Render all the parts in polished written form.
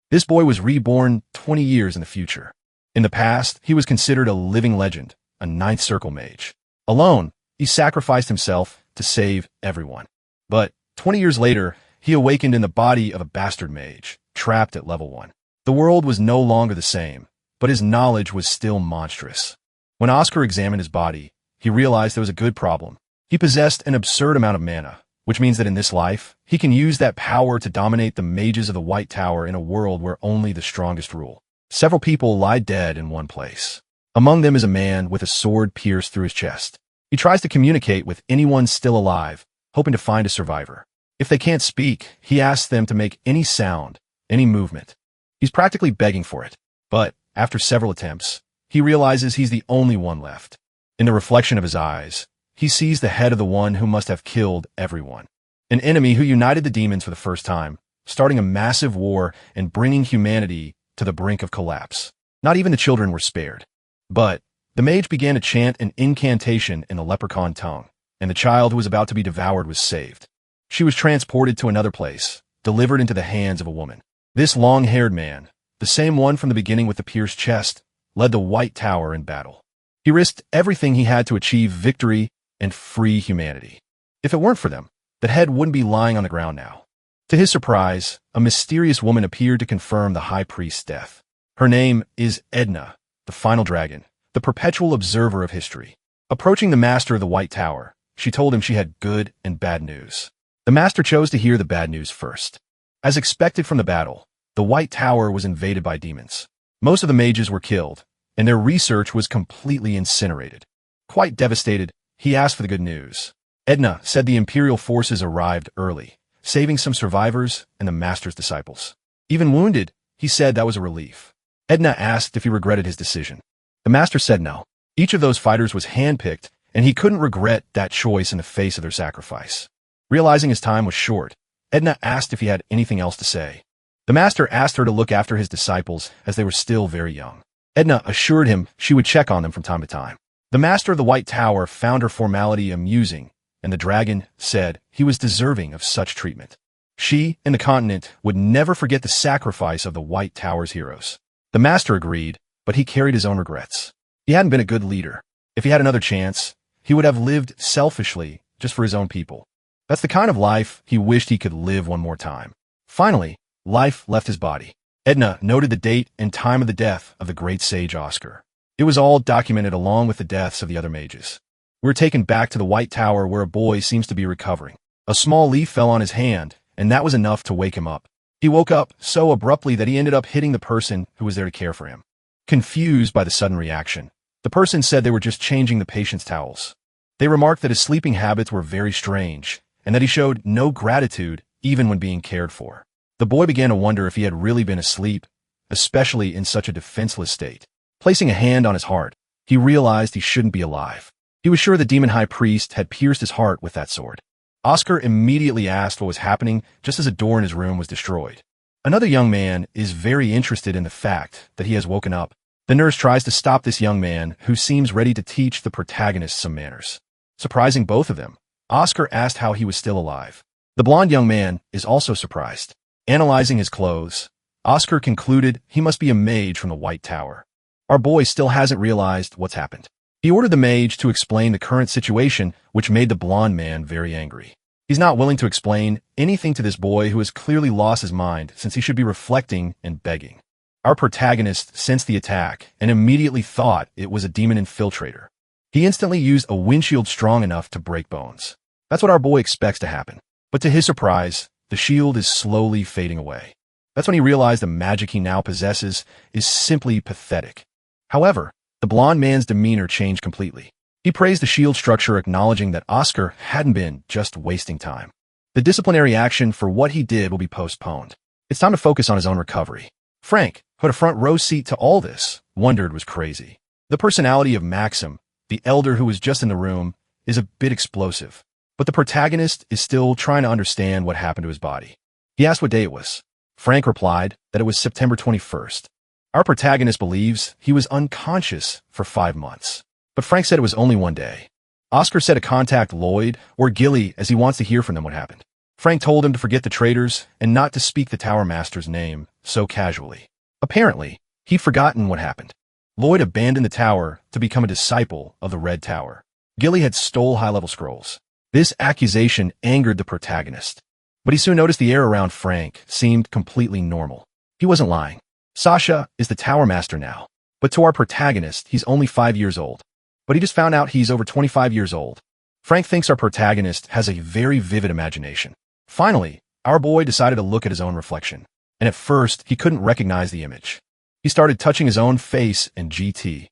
This boy was reborn 20 years in the future. In the past, he was considered a living legend, a ninth circle mage. Alone, he sacrificed himself to save everyone. But 20 years later, he awakened in the body of a bastard mage, trapped at level 1. The world was no longer the same, but his knowledge was still monstrous. When Oscar examined his body, he realized there was a good problem. He possessed an absurd amount of mana, which means that in this life, he can use that power to dominate the mages of the White Tower in a world where only the strongest rule. Several people lie dead in one place. Among them is a man with a sword pierced through his chest. He tries to communicate with anyone still alive, hoping to find a survivor. If they can't speak, he asks them to make any sound, any movement. He's practically begging for it. But after several attempts, he realizes he's the only one left. In the reflection of his eyes, he sees the head of the one who must have killed everyone. An enemy who united the demons for the first time, starting a massive war and bringing humanity to the brink of collapse. Not even the children were spared. But the mage began to chant an incantation in the leprechaun tongue, and the child who was about to be devoured was saved. She was transported to another place, delivered into the hands of a woman. This long-haired man, the same one from the beginning with the pierced chest, led the White Tower in battle. He risked everything he had to achieve victory and free humanity. If it weren't for them, that head wouldn't be lying on the ground now. To his surprise, a mysterious woman appeared to confirm the high priest's death. Her name is Edna, the final dragon, the perpetual observer of history. Approaching the master of the White Tower, she told him she had good and bad news. The master chose to hear the bad news first. As expected from the battle, the White Tower was invaded by demons. Most of the mages were killed, and their research was completely incinerated. Quite devastated, he asked for the good news. Edna said the Imperial forces arrived early, saving some survivors and the master's disciples. Even wounded, he said that was a relief. Edna asked if he regretted his decision. The master said no. Each of those fighters was handpicked, and he couldn't regret that choice in the face of their sacrifice. Realizing his time was short, Edna asked if he had anything else to say. The master asked her to look after his disciples as they were still very young. Edna assured him she would check on them from time to time. The master of the White Tower found her formality amusing, and the dragon said he was deserving of such treatment. She and the continent would never forget the sacrifice of the White Tower's heroes. The master agreed, but he carried his own regrets. He hadn't been a good leader. If he had another chance, he would have lived selfishly just for his own people. That's the kind of life he wished he could live one more time. Finally, life left his body. Edna noted the date and time of the death of the great sage Oscar. It was all documented along with the deaths of the other mages. We're taken back to the White Tower where a boy seems to be recovering. A small leaf fell on his hand, and that was enough to wake him up. He woke up so abruptly that he ended up hitting the person who was there to care for him. Confused by the sudden reaction, the person said they were just changing the patient's towels. They remarked that his sleeping habits were very strange, and that he showed no gratitude even when being cared for. The boy began to wonder if he had really been asleep, especially in such a defenseless state. Placing a hand on his heart, he realized he shouldn't be alive. He was sure the demon high priest had pierced his heart with that sword. Oscar immediately asked what was happening just as a door in his room was destroyed. Another young man is very interested in the fact that he has woken up. The nurse tries to stop this young man who seems ready to teach the protagonist some manners. Surprising both of them, Oscar asked how he was still alive. The blonde young man is also surprised. Analyzing his clothes, Oscar concluded he must be a mage from the White Tower. Our boy still hasn't realized what's happened. He ordered the mage to explain the current situation, which made the blonde man very angry. He's not willing to explain anything to this boy who has clearly lost his mind since he should be reflecting and begging. Our protagonist sensed the attack and immediately thought it was a demon infiltrator. He instantly used a windshield strong enough to break bones. That's what our boy expects to happen. But to his surprise, the shield is slowly fading away. That's when he realized the magic he now possesses is simply pathetic. However, the blonde man's demeanor changed completely. He praised the shield structure, acknowledging that Oscar hadn't been just wasting time. The disciplinary action for what he did will be postponed. It's time to focus on his own recovery. Frank, who had a front row seat to all this, wondered was crazy. The personality of Maxim, the elder who was just in the room, is a bit explosive. But the protagonist is still trying to understand what happened to his body. He asked what day it was. Frank replied that it was September 21st. Our protagonist believes he was unconscious for 5 months. But Frank said it was only one day. Oscar said to contact Lloyd or Gilly as he wants to hear from them what happened. Frank told him to forget the traitors and not to speak the Tower Master's name so casually. Apparently, he'd forgotten what happened. Lloyd abandoned the tower to become a disciple of the Red Tower. Gilly had stole high-level scrolls. This accusation angered the protagonist. But he soon noticed the air around Frank seemed completely normal. He wasn't lying. Sasha is the Tower Master now. But to our protagonist, he's only 5 years old. But he just found out he's over 25 years old. Frank thinks our protagonist has a very vivid imagination. Finally, our boy decided to look at his own reflection. And at first, he couldn't recognize the image. He started touching his own face and GT,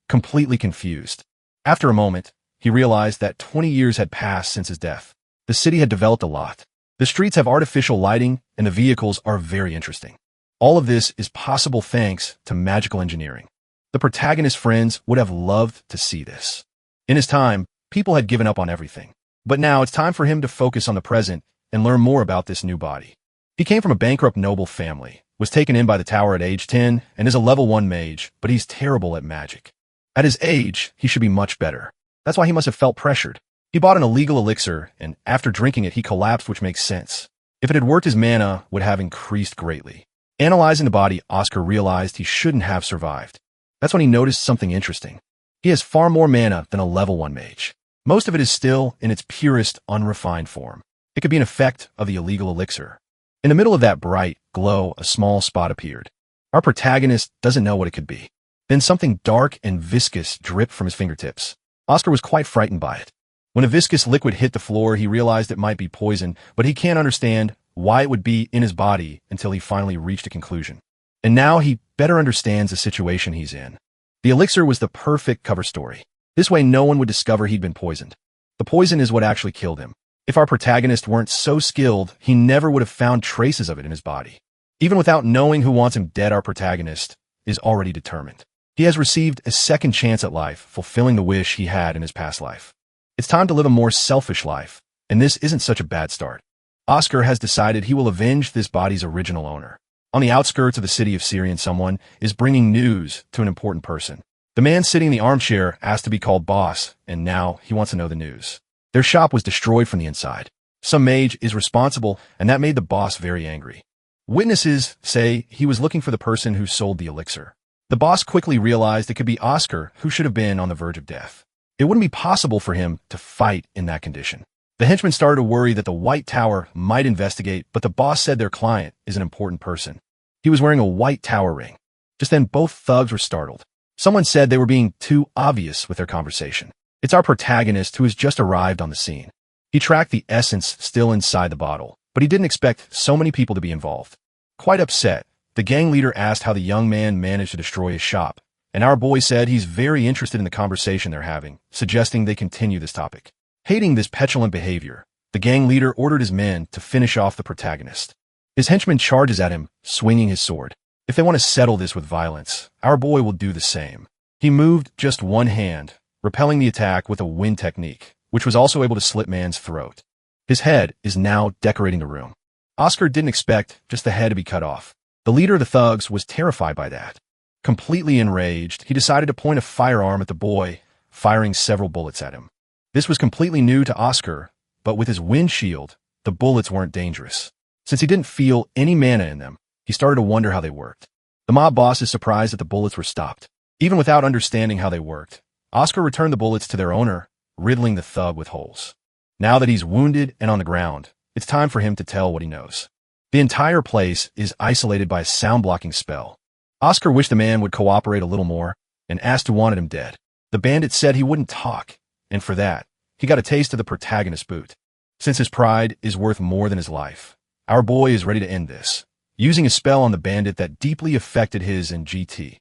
completely confused. After a moment, he realized that 20 years had passed since his death. The city had developed a lot. The streets have artificial lighting, and the vehicles are very interesting. All of this is possible thanks to magical engineering. The protagonist's friends would have loved to see this. In his time, people had given up on everything. But now it's time for him to focus on the present and learn more about this new body. He came from a bankrupt noble family, was taken in by the tower at age 10, and is a level 1 mage, but he's terrible at magic. At his age, he should be much better. That's why he must have felt pressured. He bought an illegal elixir, and after drinking it, he collapsed, which makes sense. If it had worked, his mana would have increased greatly. Analyzing the body, Oscar realized he shouldn't have survived. That's when he noticed something interesting. He has far more mana than a level 1 mage. Most of it is still in its purest, unrefined form. It could be an effect of the illegal elixir. In the middle of that bright glow, a small spot appeared. Our protagonist doesn't know what it could be. Then something dark and viscous dripped from his fingertips. Oscar was quite frightened by it. When a viscous liquid hit the floor, he realized it might be poison, but he can't understand why it would be in his body until he finally reached a conclusion. And now he better understands the situation he's in. The elixir was the perfect cover story. This way no one would discover he'd been poisoned. The poison is what actually killed him. If our protagonist weren't so skilled, he never would have found traces of it in his body. Even without knowing who wants him dead, our protagonist is already determined. He has received a second chance at life, fulfilling the wish he had in his past life. It's time to live a more selfish life, and this isn't such a bad start. Oscar has decided he will avenge this body's original owner. On the outskirts of the city of Syrian, someone is bringing news to an important person. The man sitting in the armchair asked to be called boss, and now he wants to know the news. Their shop was destroyed from the inside. Some mage is responsible, and that made the boss very angry. Witnesses say he was looking for the person who sold the elixir. The boss quickly realized it could be Oscar, who should have been on the verge of death. It wouldn't be possible for him to fight in that condition. The henchmen started to worry that the White Tower might investigate, but the boss said their client is an important person. He was wearing a white tower ring. Just then, both thugs were startled. Someone said they were being too obvious with their conversation. It's our protagonist who has just arrived on the scene. He tracked the essence still inside the bottle, but he didn't expect so many people to be involved. Quite upset, the gang leader asked how the young man managed to destroy his shop, and our boy said he's very interested in the conversation they're having, suggesting they continue this topic. Hating this petulant behavior, the gang leader ordered his men to finish off the protagonist. His henchman charges at him, swinging his sword. If they want to settle this with violence, our boy will do the same. He moved just one hand, repelling the attack with a wind technique, which was also able to slit man's throat. His head is now decorating the room. Oscar didn't expect just the head to be cut off. The leader of the thugs was terrified by that. Completely enraged, he decided to point a firearm at the boy, firing several bullets at him. This was completely new to Oscar, but with his wind shield, the bullets weren't dangerous. Since he didn't feel any mana in them, he started to wonder how they worked. The mob boss is surprised that the bullets were stopped. Even without understanding how they worked, Oscar returned the bullets to their owner, riddling the thug with holes. Now that he's wounded and on the ground, it's time for him to tell what he knows. The entire place is isolated by a sound-blocking spell. Oscar wished the man would cooperate a little more and asked who wanted him dead. The bandit said he wouldn't talk, and for that, he got a taste of the protagonist's boot. Since his pride is worth more than his life, our boy is ready to end this, using a spell on the bandit that deeply affected his and GT.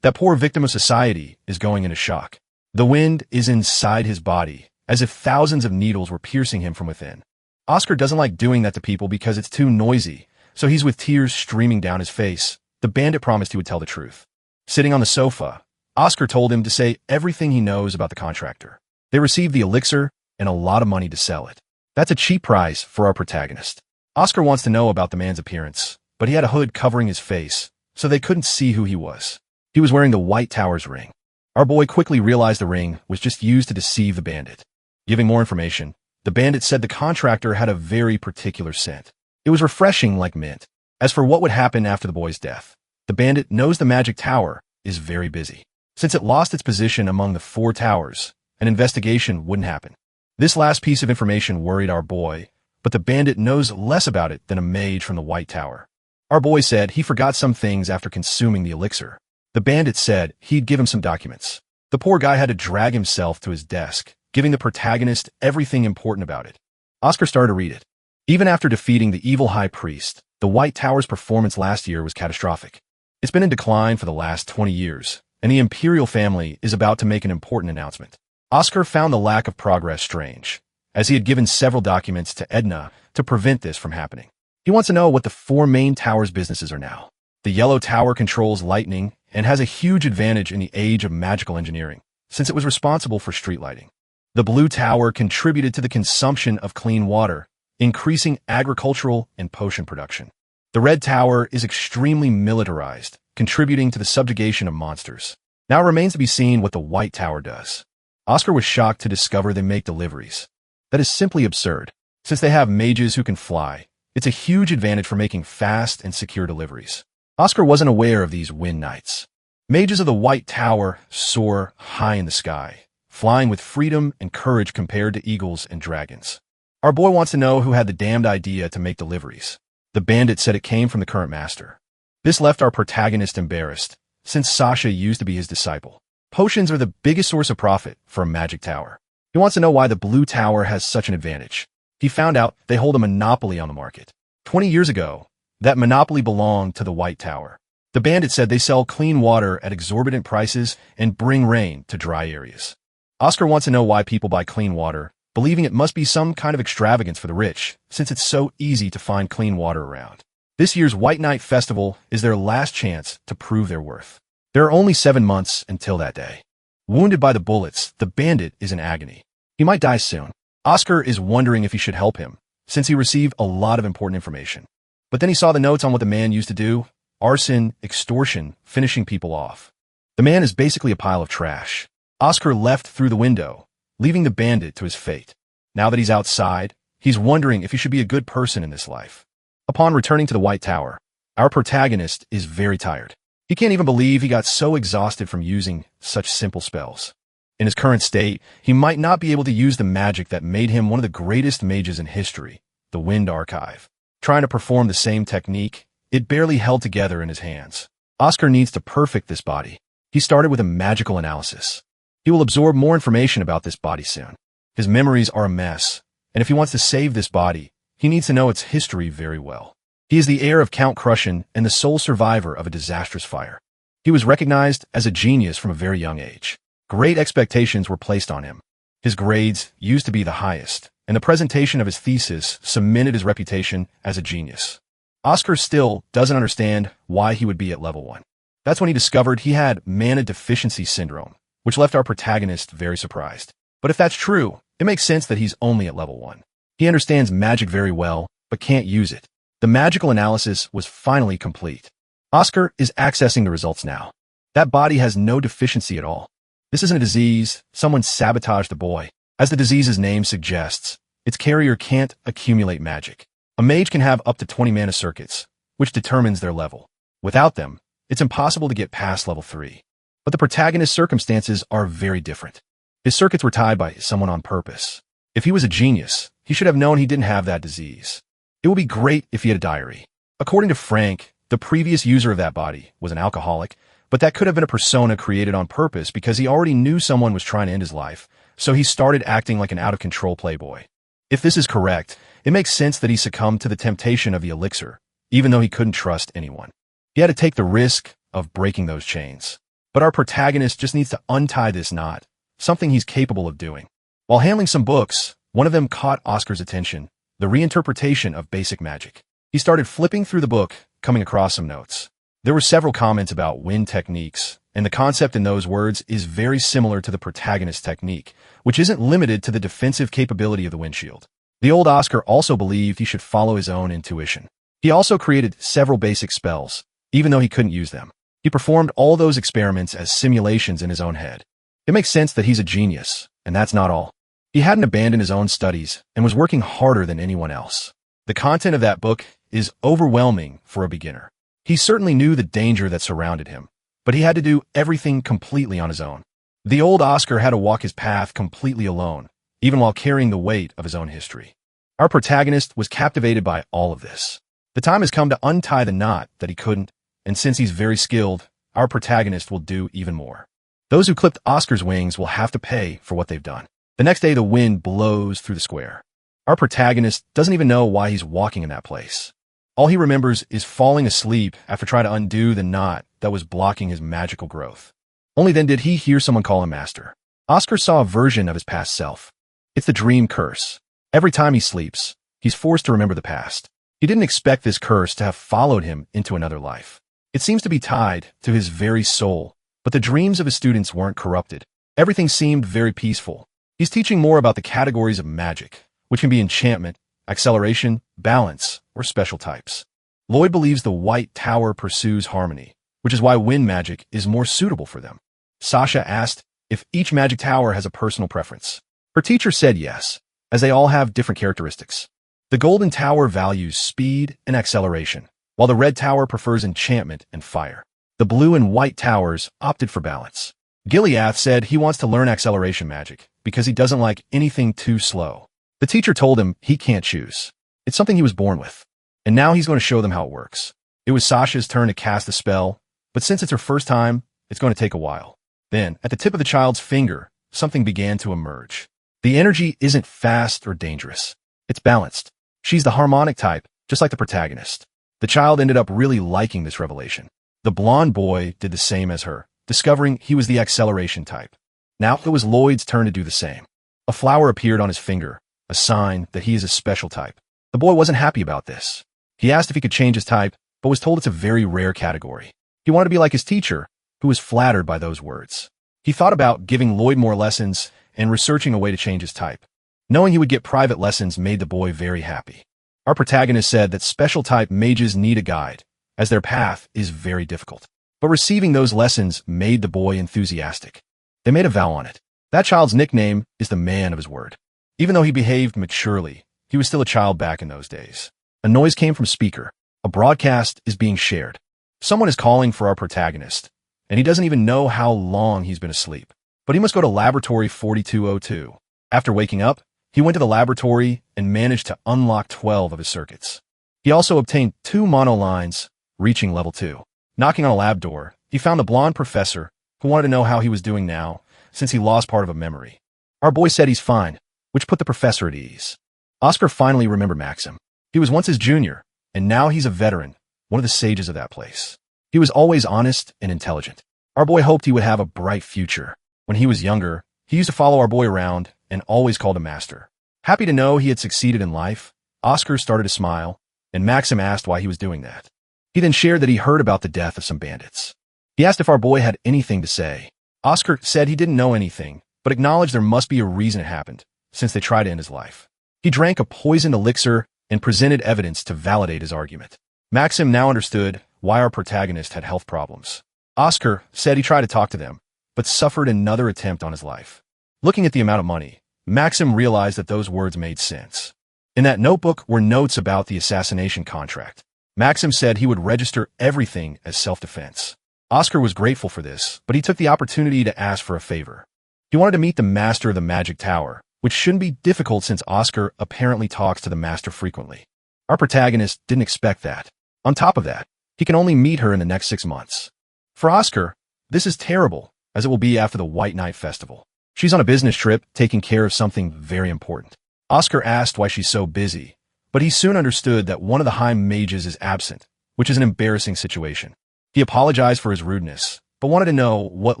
That poor victim of society is going into shock. The wind is inside his body, as if thousands of needles were piercing him from within. Oscar doesn't like doing that to people because it's too noisy, so he's with tears streaming down his face. The bandit promised he would tell the truth. Sitting on the sofa, Oscar told him to say everything he knows about the contractor. They received the elixir and a lot of money to sell it. That's a cheap price for our protagonist. Oscar wants to know about the man's appearance, but he had a hood covering his face, so they couldn't see who he was. He was wearing the White Tower's ring. Our boy quickly realized the ring was just used to deceive the bandit. Giving more information, The bandit said the contractor had a very particular scent. It was refreshing like mint. As for what would happen after the boy's death, the bandit knows the magic tower is very busy. Since it lost its position among the 4 towers, an investigation wouldn't happen. This last piece of information worried our boy, but the bandit knows less about it than a mage from the White Tower. Our boy said he forgot some things after consuming the elixir. The bandit said he'd give him some documents. The poor guy had to drag himself to his desk, giving the protagonist everything important about it. Oscar started to read it. Even after defeating the evil high priest, the White Tower's performance last year was catastrophic. It's been in decline for the last 20 years, and the imperial family is about to make an important announcement. Oscar found the lack of progress strange, as he had given several documents to Edna to prevent this from happening. He wants to know what the 4 main towers' businesses are now. The Yellow Tower controls lightning and has a huge advantage in the age of magical engineering, since it was responsible for street lighting. The Blue Tower contributed to the consumption of clean water, increasing agricultural and potion production. The Red Tower is extremely militarized, contributing to the subjugation of monsters. Now it remains to be seen what the White Tower does. Oscar was shocked to discover they make deliveries. That is simply absurd. Since they have mages who can fly, it's a huge advantage for making fast and secure deliveries. Oscar wasn't aware of these wind knights. Mages of the White Tower soar high in the sky, flying with freedom and courage compared to eagles and dragons. Our boy wants to know who had the damned idea to make deliveries. The bandit said it came from the current master. This left our protagonist embarrassed, since Sasha used to be his disciple. Potions are the biggest source of profit for a magic tower. He wants to know why the Blue Tower has such an advantage. He found out they hold a monopoly on the market. 20 years ago, that monopoly belonged to the White Tower. The bandit said they sell clean water at exorbitant prices and bring rain to dry areas. Oscar wants to know why people buy clean water, believing it must be some kind of extravagance for the rich, since it's so easy to find clean water around. This year's White Night Festival is their last chance to prove their worth. There are only 7 months until that day. Wounded by the bullets, the bandit is in agony. He might die soon. Oscar is wondering if he should help him, since he received a lot of important information. But then he saw the notes on what the man used to do: arson, extortion, finishing people off. The man is basically a pile of trash. Oscar left through the window, leaving the bandit to his fate. Now that he's outside, he's wondering if he should be a good person in this life. Upon returning to the White Tower, our protagonist is very tired. He can't even believe he got so exhausted from using such simple spells. In his current state, he might not be able to use the magic that made him one of the greatest mages in history, the Wind Archive. Trying to perform the same technique, it barely held together in his hands. Oscar needs to perfect this body. He started with a magical analysis. He will absorb more information about this body soon. His memories are a mess, and if he wants to save this body, he needs to know its history very well. He is the heir of Count Crushin and the sole survivor of a disastrous fire. He was recognized as a genius from a very young age. Great expectations were placed on him. His grades used to be the highest, and the presentation of his thesis cemented his reputation as a genius. Oscar still doesn't understand why he would be at level 1. That's when he discovered he had mana deficiency syndrome, which left our protagonist very surprised. But if that's true, it makes sense that he's only at level 1. He understands magic very well, but can't use it. The magical analysis was finally complete. Oscar is accessing the results now. That body has no deficiency at all. This isn't a disease. Someone sabotaged the boy. As the disease's name suggests, its carrier can't accumulate magic. A mage can have up to 20 mana circuits, which determines their level. Without them, it's impossible to get past level 3. But the protagonist's circumstances are very different. His circuits were tied by someone on purpose. If he was a genius, he should have known he didn't have that disease. It would be great if he had a diary. According to Frank, the previous user of that body was an alcoholic, but that could have been a persona created on purpose because he already knew someone was trying to end his life, so he started acting like an out-of-control playboy. If this is correct, it makes sense that he succumbed to the temptation of the elixir, even though he couldn't trust anyone. He had to take the risk of breaking those chains. But our protagonist just needs to untie this knot, something he's capable of doing. While handling some books, one of them caught Oscar's attention: the reinterpretation of basic magic. He started flipping through the book, coming across some notes. There were several comments about wind techniques, and the concept in those words is very similar to the protagonist's technique, which isn't limited to the defensive capability of the windshield. The old Oscar also believed he should follow his own intuition. He also created several basic spells, even though he couldn't use them. He performed all those experiments as simulations in his own head. It makes sense that he's a genius, and that's not all. He hadn't abandoned his own studies and was working harder than anyone else. The content of that book is overwhelming for a beginner. He certainly knew the danger that surrounded him, but he had to do everything completely on his own. The old Oscar had to walk his path completely alone, even while carrying the weight of his own history. Our protagonist was captivated by all of this. The time has come to untie the knot that he couldn't, and since he's very skilled, our protagonist will do even more. Those who clipped Oscar's wings will have to pay for what they've done. The next day, the wind blows through the square. Our protagonist doesn't even know why he's walking in that place. All he remembers is falling asleep after trying to undo the knot that was blocking his magical growth. Only then did he hear someone call him master. Oscar saw a version of his past self. It's the dream curse. Every time he sleeps, he's forced to remember the past. He didn't expect this curse to have followed him into another life. It seems to be tied to his very soul, but the dreams of his students weren't corrupted. Everything seemed very peaceful. He's teaching more about the categories of magic, which can be enchantment, acceleration, balance, or special types. Lloyd believes the White Tower pursues harmony, which is why wind magic is more suitable for them. Sasha asked if each magic tower has a personal preference. Her teacher said yes, as they all have different characteristics. The Golden Tower values speed and acceleration, while the Red Tower prefers enchantment and fire. The Blue and White Towers opted for balance. Gileath said he wants to learn acceleration magic because he doesn't like anything too slow. The teacher told him he can't choose. It's something he was born with. And now he's going to show them how it works. It was Sasha's turn to cast the spell, but since it's her first time, it's going to take a while. Then, at the tip of the child's finger, something began to emerge. The energy isn't fast or dangerous. It's balanced. She's the harmonic type, just like the protagonist. The child ended up really liking this revelation. The blonde boy did the same as her, discovering he was the acceleration type. Now it was Lloyd's turn to do the same. A flower appeared on his finger, a sign that he is a special type. The boy wasn't happy about this. He asked if he could change his type, but was told it's a very rare category. He wanted to be like his teacher, who was flattered by those words. He thought about giving Lloyd more lessons and researching a way to change his type. Knowing he would get private lessons made the boy very happy. Our protagonist said that special type mages need a guide, as their path is very difficult. But receiving those lessons made the boy enthusiastic. They made a vow on it. That child's nickname is the man of his word. Even though he behaved maturely, he was still a child back in those days. A noise came from speaker. A broadcast is being shared. Someone is calling for our protagonist, and he doesn't even know how long he's been asleep. But he must go to Laboratory 4202. After waking up, he went to the laboratory and managed to unlock 12 of his circuits. He also obtained 2 monolines, reaching level 2. Knocking on a lab door, he found the blonde professor, who wanted to know how he was doing now, since he lost part of a memory. Our boy said he's fine, which put the professor at ease. Oscar finally remembered Maxim. He was once his junior, and now he's a veteran, one of the sages of that place. He was always honest and intelligent. Our boy hoped he would have a bright future. When he was younger, he used to follow our boy around and always called him master. Happy to know he had succeeded in life, Oscar started to smile, and Maxim asked why he was doing that. He then shared that he heard about the death of some bandits. He asked if our boy had anything to say. Oscar said he didn't know anything, but acknowledged there must be a reason it happened, since they tried to end his life. He drank a poisoned elixir and presented evidence to validate his argument. Maxim now understood why our protagonist had health problems. Oscar said he tried to talk to them, but suffered another attempt on his life. Looking at the amount of money, Maxim realized that those words made sense. In that notebook were notes about the assassination contract. Maxim said he would register everything as self-defense. Oscar was grateful for this, but he took the opportunity to ask for a favor. He wanted to meet the master of the Magic Tower, which shouldn't be difficult since Oscar apparently talks to the master frequently. Our protagonist didn't expect that. On top of that, he can only meet her in the next 6 months. For Oscar, this is terrible, as it will be after the White Night Festival. She's on a business trip, taking care of something very important. Oscar asked why she's so busy, but he soon understood that one of the high mages is absent, which is an embarrassing situation. He apologized for his rudeness, but wanted to know what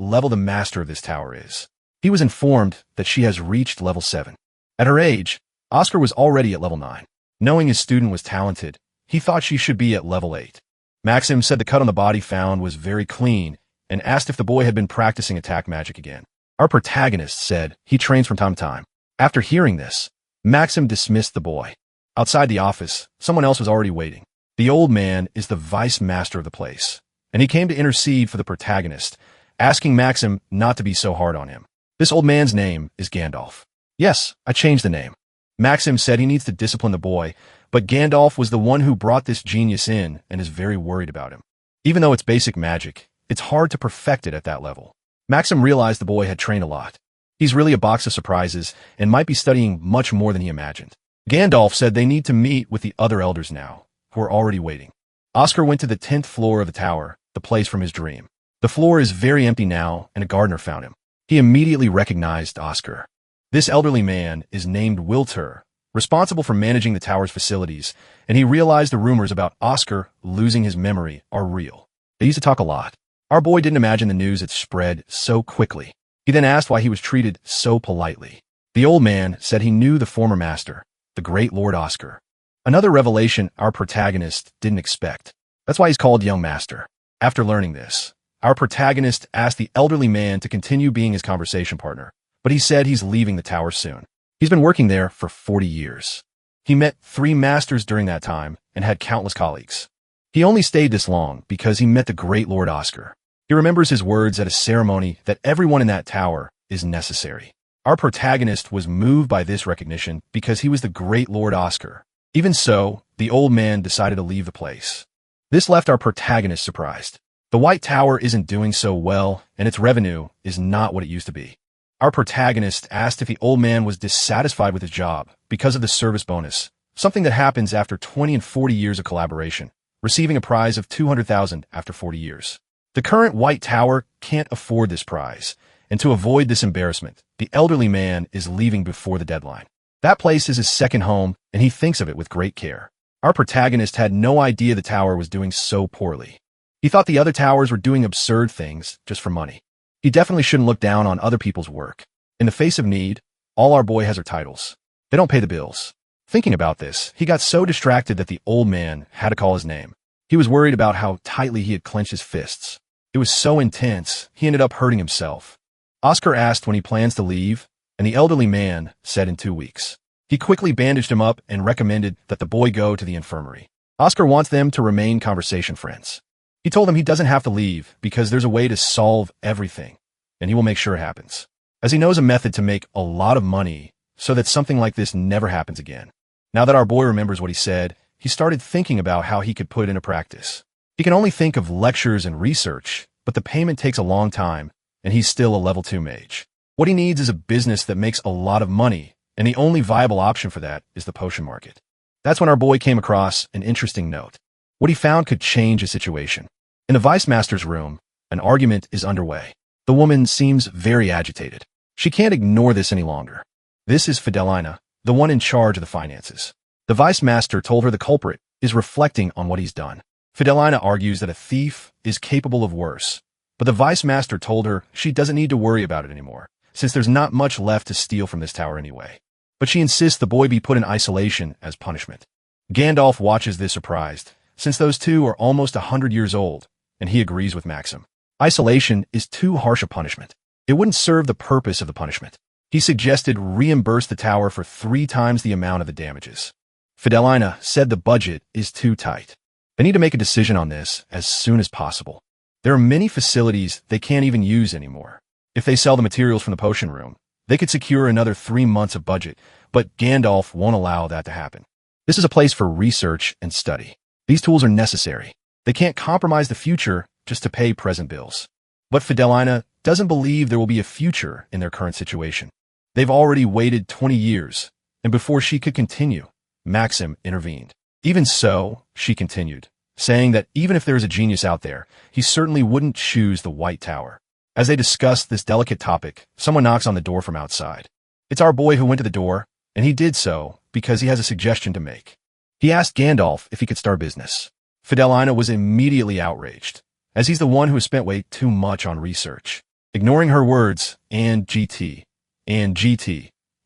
level the master of this tower is. He was informed that she has reached level 7. At her age, Oscar was already at level 9. Knowing his student was talented, he thought she should be at level 8. Maxim said the cut on the body found was very clean and asked if the boy had been practicing attack magic again. Our protagonist said he trains from time to time. After hearing this, Maxim dismissed the boy. Outside the office, someone else was already waiting. The old man is the vice master of the place, and he came to intercede for the protagonist, asking Maxim not to be so hard on him. This old man's name is Gandalf. Yes, I changed the name. Maxim said he needs to discipline the boy, but Gandalf was the one who brought this genius in and is very worried about him. Even though it's basic magic, it's hard to perfect it at that level. Maxim realized the boy had trained a lot. He's really a box of surprises and might be studying much more than he imagined. Gandalf said they need to meet with the other elders now, who are already waiting. Oscar went to the 10th floor of the tower, the place from his dream. The floor is very empty now, and a gardener found him. He immediately recognized Oscar. This elderly man is named Wiltur, responsible for managing the tower's facilities, and he realized the rumors about Oscar losing his memory are real. They used to talk a lot. Our boy didn't imagine the news had spread so quickly. He then asked why he was treated so politely. The old man said he knew the former master, the great Lord Oscar. Another revelation our protagonist didn't expect. That's why he's called Young Master. After learning this, our protagonist asked the elderly man to continue being his conversation partner, but he said he's leaving the tower soon. He's been working there for 40 years. He met 3 masters during that time and had countless colleagues. He only stayed this long because he met the great Lord Oscar. He remembers his words at a ceremony that everyone in that tower is necessary. Our protagonist was moved by this recognition because he was the great Lord Oscar. Even so, the old man decided to leave the place. This left our protagonist surprised. The White Tower isn't doing so well, and its revenue is not what it used to be. Our protagonist asked if the old man was dissatisfied with his job because of the service bonus, something that happens after 20 and 40 years of collaboration, receiving a prize of $200,000 after 40 years. The current White Tower can't afford this prize, and to avoid this embarrassment, the elderly man is leaving before the deadline. That place is his second home, and he thinks of it with great care. Our protagonist had no idea the tower was doing so poorly. He thought the other towers were doing absurd things just for money. He definitely shouldn't look down on other people's work. In the face of need, all our boy has are titles. They don't pay the bills. Thinking about this, he got so distracted that the old man had to call his name. He was worried about how tightly he had clenched his fists. It was so intense, he ended up hurting himself. Oscar asked when he plans to leave, and the elderly man said in 2 weeks. He quickly bandaged him up and recommended that the boy go to the infirmary. Oscar wants them to remain conversation friends. He told him he doesn't have to leave because there's a way to solve everything, and he will make sure it happens, as he knows a method to make a lot of money so that something like this never happens again. Now that our boy remembers what he said, he started thinking about how he could put it into practice. He can only think of lectures and research, but the payment takes a long time, and he's still a level 2 mage. What he needs is a business that makes a lot of money, and the only viable option for that is the potion market. That's when our boy came across an interesting note. What he found could change his situation. In the Vice Master's room, an argument is underway. The woman seems very agitated. She can't ignore this any longer. This is Fidelina, the one in charge of the finances. The Vice Master told her the culprit is reflecting on what he's done. Fidelina argues that a thief is capable of worse, but the Vice Master told her she doesn't need to worry about it anymore, since there's not much left to steal from this tower anyway. But she insists the boy be put in isolation as punishment. Gandalf watches this surprised, since those two are almost 100 years old, and he agrees with Maxim. Isolation is too harsh a punishment. It wouldn't serve the purpose of the punishment. He suggested reimburse the tower for 3 times the amount of the damages. Fidelina said the budget is too tight. They need to make a decision on this as soon as possible. There are many facilities they can't even use anymore. If they sell the materials from the potion room, they could secure another 3 months of budget, but Gandalf won't allow that to happen. This is a place for research and study. These tools are necessary. They can't compromise the future just to pay present bills. But Fidelina doesn't believe there will be a future in their current situation. They've already waited 20 years, and before she could continue, Maxim intervened. Even so, she continued, saying that even if there is a genius out there, he certainly wouldn't choose the White Tower. As they discussed this delicate topic, someone knocks on the door from outside. It's our boy who went to the door, and he did so because he has a suggestion to make. He asked Gandalf if he could start business. Fidelina was immediately outraged, as he's the one who has spent way too much on research. Ignoring her words, and GT,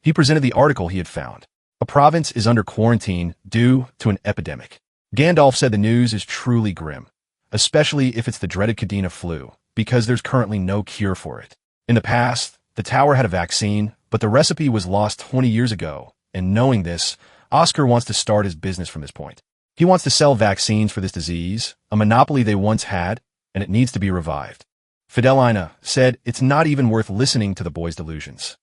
he presented the article he had found. A province is under quarantine due to an epidemic. Gandalf said the news is truly grim, especially if it's the dreaded Cadena flu, because there's currently no cure for it. In the past, the tower had a vaccine, but the recipe was lost 20 years ago, and knowing this, Oscar wants to start his business from this point. He wants to sell vaccines for this disease, a monopoly they once had, and it needs to be revived. Fidelina said it's not even worth listening to the boy's delusions.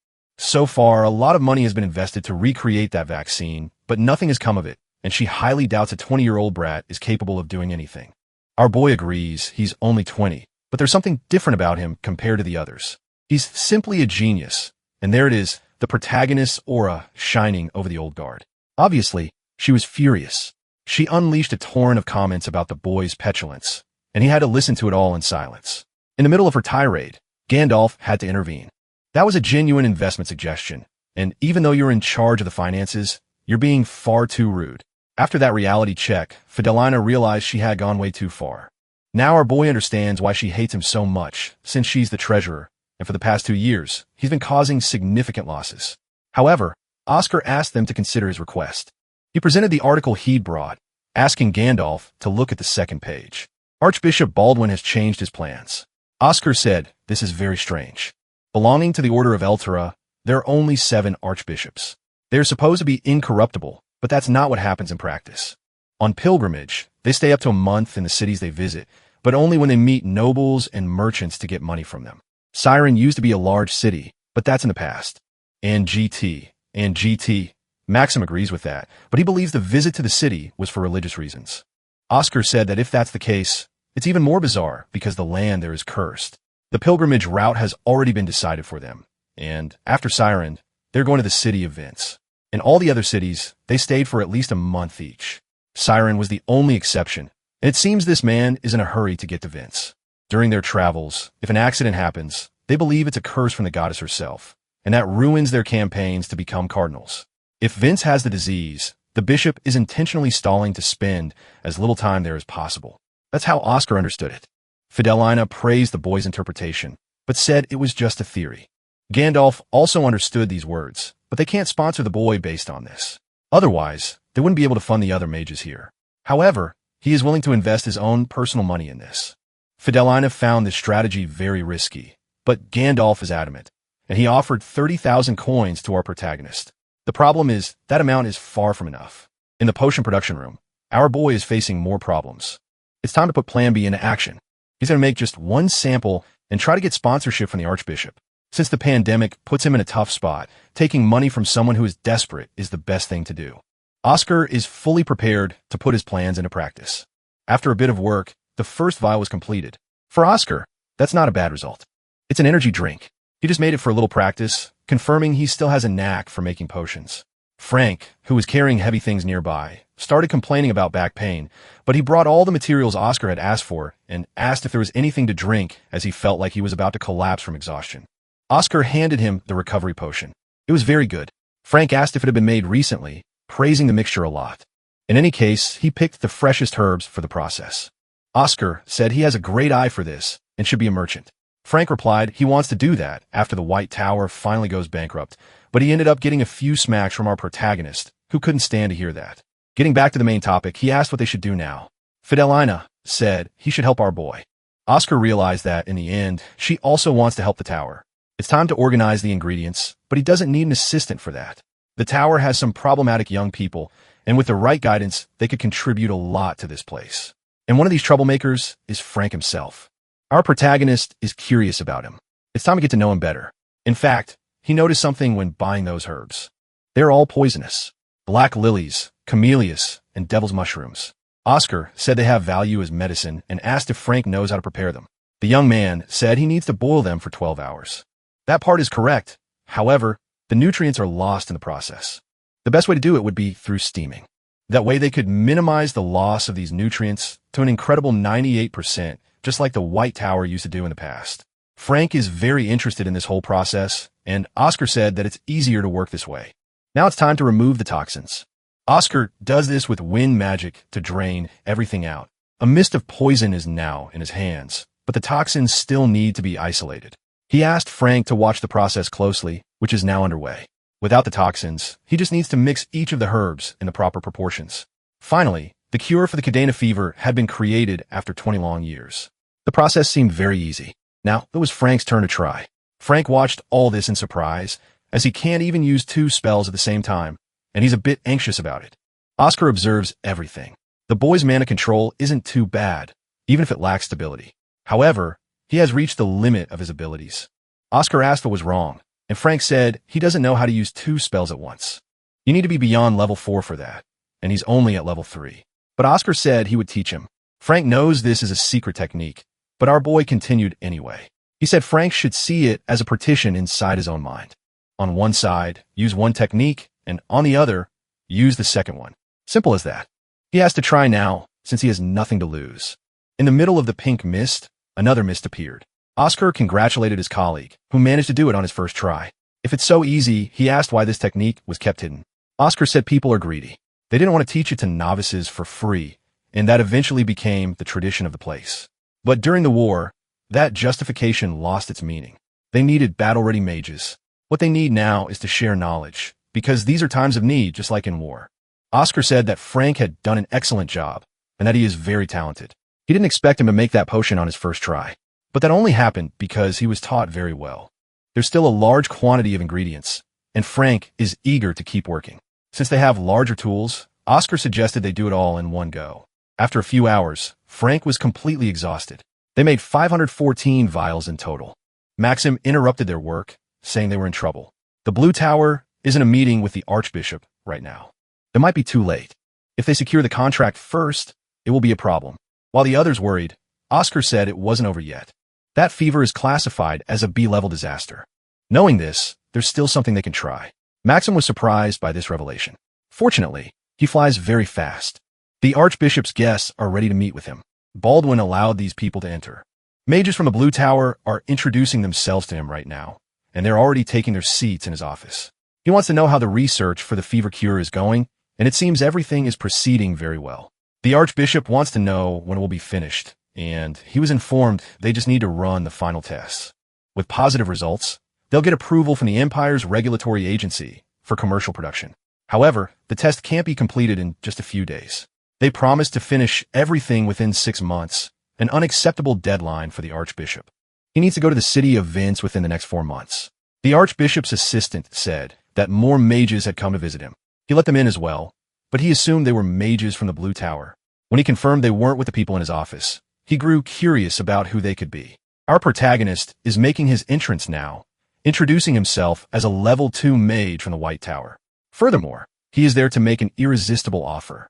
So far, a lot of money has been invested to recreate that vaccine, but nothing has come of it, and she highly doubts a 20-year-old brat is capable of doing anything. Our boy agrees he's only 20, but there's something different about him compared to the others. He's simply a genius, and there it is, the protagonist's aura shining over the old guard. Obviously, she was furious. She unleashed a torrent of comments about the boy's petulance, and he had to listen to it all in silence. In the middle of her tirade, Gandalf had to intervene. That was a genuine investment suggestion, and even though you're in charge of the finances, you're being far too rude. After that reality check, Fidelina realized she had gone way too far. Now our boy understands why she hates him so much, since she's the treasurer, and for the past 2 years, he's been causing significant losses. However, Oscar asked them to consider his request. He presented the article he'd brought, asking Gandalf to look at the second page. Archbishop Baldwin has changed his plans. Oscar said, "This is very strange. Belonging to the Order of Eltera, there are only 7 archbishops. They are supposed to be incorruptible, but that's not what happens in practice. On pilgrimage, they stay up to a month in the cities they visit, but only when they meet nobles and merchants to get money from them. Siren used to be a large city, but that's in the past. And GT. Maxim agrees with that, but he believes the visit to the city was for religious reasons. Oscar said that if that's the case, it's even more bizarre because the land there is cursed. The pilgrimage route has already been decided for them, and after Siren, they're going to the city of Vince. In all the other cities, they stayed for at least a month each. Siren was the only exception, and it seems this man is in a hurry to get to Vince. During their travels, if an accident happens, they believe it's a curse from the goddess herself, and that ruins their campaigns to become cardinals. If Vince has the disease, the bishop is intentionally stalling to spend as little time there as possible. That's how Oscar understood it. Fidelina praised the boy's interpretation, but said it was just a theory. Gandalf also understood these words, but they can't sponsor the boy based on this. Otherwise, they wouldn't be able to fund the other mages here. However, he is willing to invest his own personal money in this. Fidelina found this strategy very risky, but Gandalf is adamant, and he offered 30,000 coins to our protagonist. The problem is, that amount is far from enough. In the potion production room, our boy is facing more problems. It's time to put Plan B into action. He's going to make just one sample and try to get sponsorship from the Archbishop. Since the pandemic puts him in a tough spot, taking money from someone who is desperate is the best thing to do. Oscar is fully prepared to put his plans into practice. After a bit of work, the first vial was completed. For Oscar, that's not a bad result. It's an energy drink. He just made it for a little practice, confirming he still has a knack for making potions. Frank, who was carrying heavy things nearby, started complaining about back pain, but he brought all the materials Oscar had asked for and asked if there was anything to drink as he felt like he was about to collapse from exhaustion. Oscar handed him the recovery potion. It was very good. Frank asked if it had been made recently, praising the mixture a lot. In any case, he picked the freshest herbs for the process. Oscar said he has a great eye for this and should be a merchant. Frank replied he wants to do that after the White Tower finally goes bankrupt, but he ended up getting a few smacks from our protagonist, who couldn't stand to hear that. Getting back to the main topic, he asked what they should do now. Fidelina said he should help our boy. Oscar realized that, in the end, she also wants to help the tower. It's time to organize the ingredients, but he doesn't need an assistant for that. The tower has some problematic young people, and with the right guidance, they could contribute a lot to this place. And one of these troublemakers is Frank himself. Our protagonist is curious about him. It's time to get to know him better. In fact, he noticed something when buying those herbs. They're all poisonous. Black lilies, camellias, and devil's mushrooms. Oscar said they have value as medicine and asked if Frank knows how to prepare them. The young man said he needs to boil them for 12 hours. That part is correct. However, the nutrients are lost in the process. The best way to do it would be through steaming. That way they could minimize the loss of these nutrients to an incredible 98%, just like the White Tower used to do in the past. Frank is very interested in this whole process, and Oscar said that it's easier to work this way. Now it's time to remove the toxins. Oscar does this with wind magic to drain everything out. A mist of poison is now in his hands, but the toxins still need to be isolated. He asked Frank to watch the process closely, which is now underway. Without the toxins, he just needs to mix each of the herbs in the proper proportions. Finally, the cure for the Cadena fever had been created after 20 long years. The process seemed very easy. Now, it was Frank's turn to try. Frank watched all this in surprise, as he can't even use 2 spells at the same time, and he's a bit anxious about it. Oscar observes everything. The boy's mana control isn't too bad, even if it lacks stability. However, he has reached the limit of his abilities. Oscar asked what was wrong, and Frank said he doesn't know how to use 2 spells at once. You need to be beyond level 4 for that, and he's only at level 3. But Oscar said he would teach him. Frank knows this is a secret technique, but our boy continued anyway. He said Frank should see it as a partition inside his own mind. On one side, use one technique, and on the other, use the second one. Simple as that. He has to try now, since he has nothing to lose. In the middle of the pink mist, another mist appeared. Oscar congratulated his colleague, who managed to do it on his first try. If it's so easy, he asked why this technique was kept hidden. Oscar said people are greedy. They didn't want to teach it to novices for free, and that eventually became the tradition of the place. But during the war, that justification lost its meaning. They needed battle-ready mages. What they need now is to share knowledge, because these are times of need, just like in war. Oscar said that Frank had done an excellent job, and that he is very talented. He didn't expect him to make that potion on his first try. But that only happened because he was taught very well. There's still a large quantity of ingredients, and Frank is eager to keep working. Since they have larger tools, Oscar suggested they do it all in one go. After a few hours, Frank was completely exhausted. They made 514 vials in total. Maxim interrupted their work, saying they were in trouble. The Blue Tower is in a meeting with the Archbishop right now. It might be too late. If they secure the contract first, it will be a problem. While the others worried, Oscar said it wasn't over yet. That fever is classified as a B-level disaster. Knowing this, there's still something they can try. Maxim was surprised by this revelation. Fortunately, he flies very fast. The Archbishop's guests are ready to meet with him. Baldwin allowed these people to enter. Mages from the Blue Tower are introducing themselves to him right now, and they're already taking their seats in his office. He wants to know how the research for the fever cure is going, and it seems everything is proceeding very well. The Archbishop wants to know when it will be finished, and he was informed they just need to run the final tests. With positive results, they'll get approval from the Empire's regulatory agency for commercial production. However, the test can't be completed in just a few days. They promised to finish everything within 6 months, an unacceptable deadline for the Archbishop. He needs to go to the city of Vince within the next 4 months. The Archbishop's assistant said that more mages had come to visit him. He let them in as well, but he assumed they were mages from the Blue Tower. When he confirmed they weren't with the people in his office, he grew curious about who they could be. Our protagonist is making his entrance now, introducing himself as a level 2 mage from the White Tower. Furthermore, he is there to make an irresistible offer.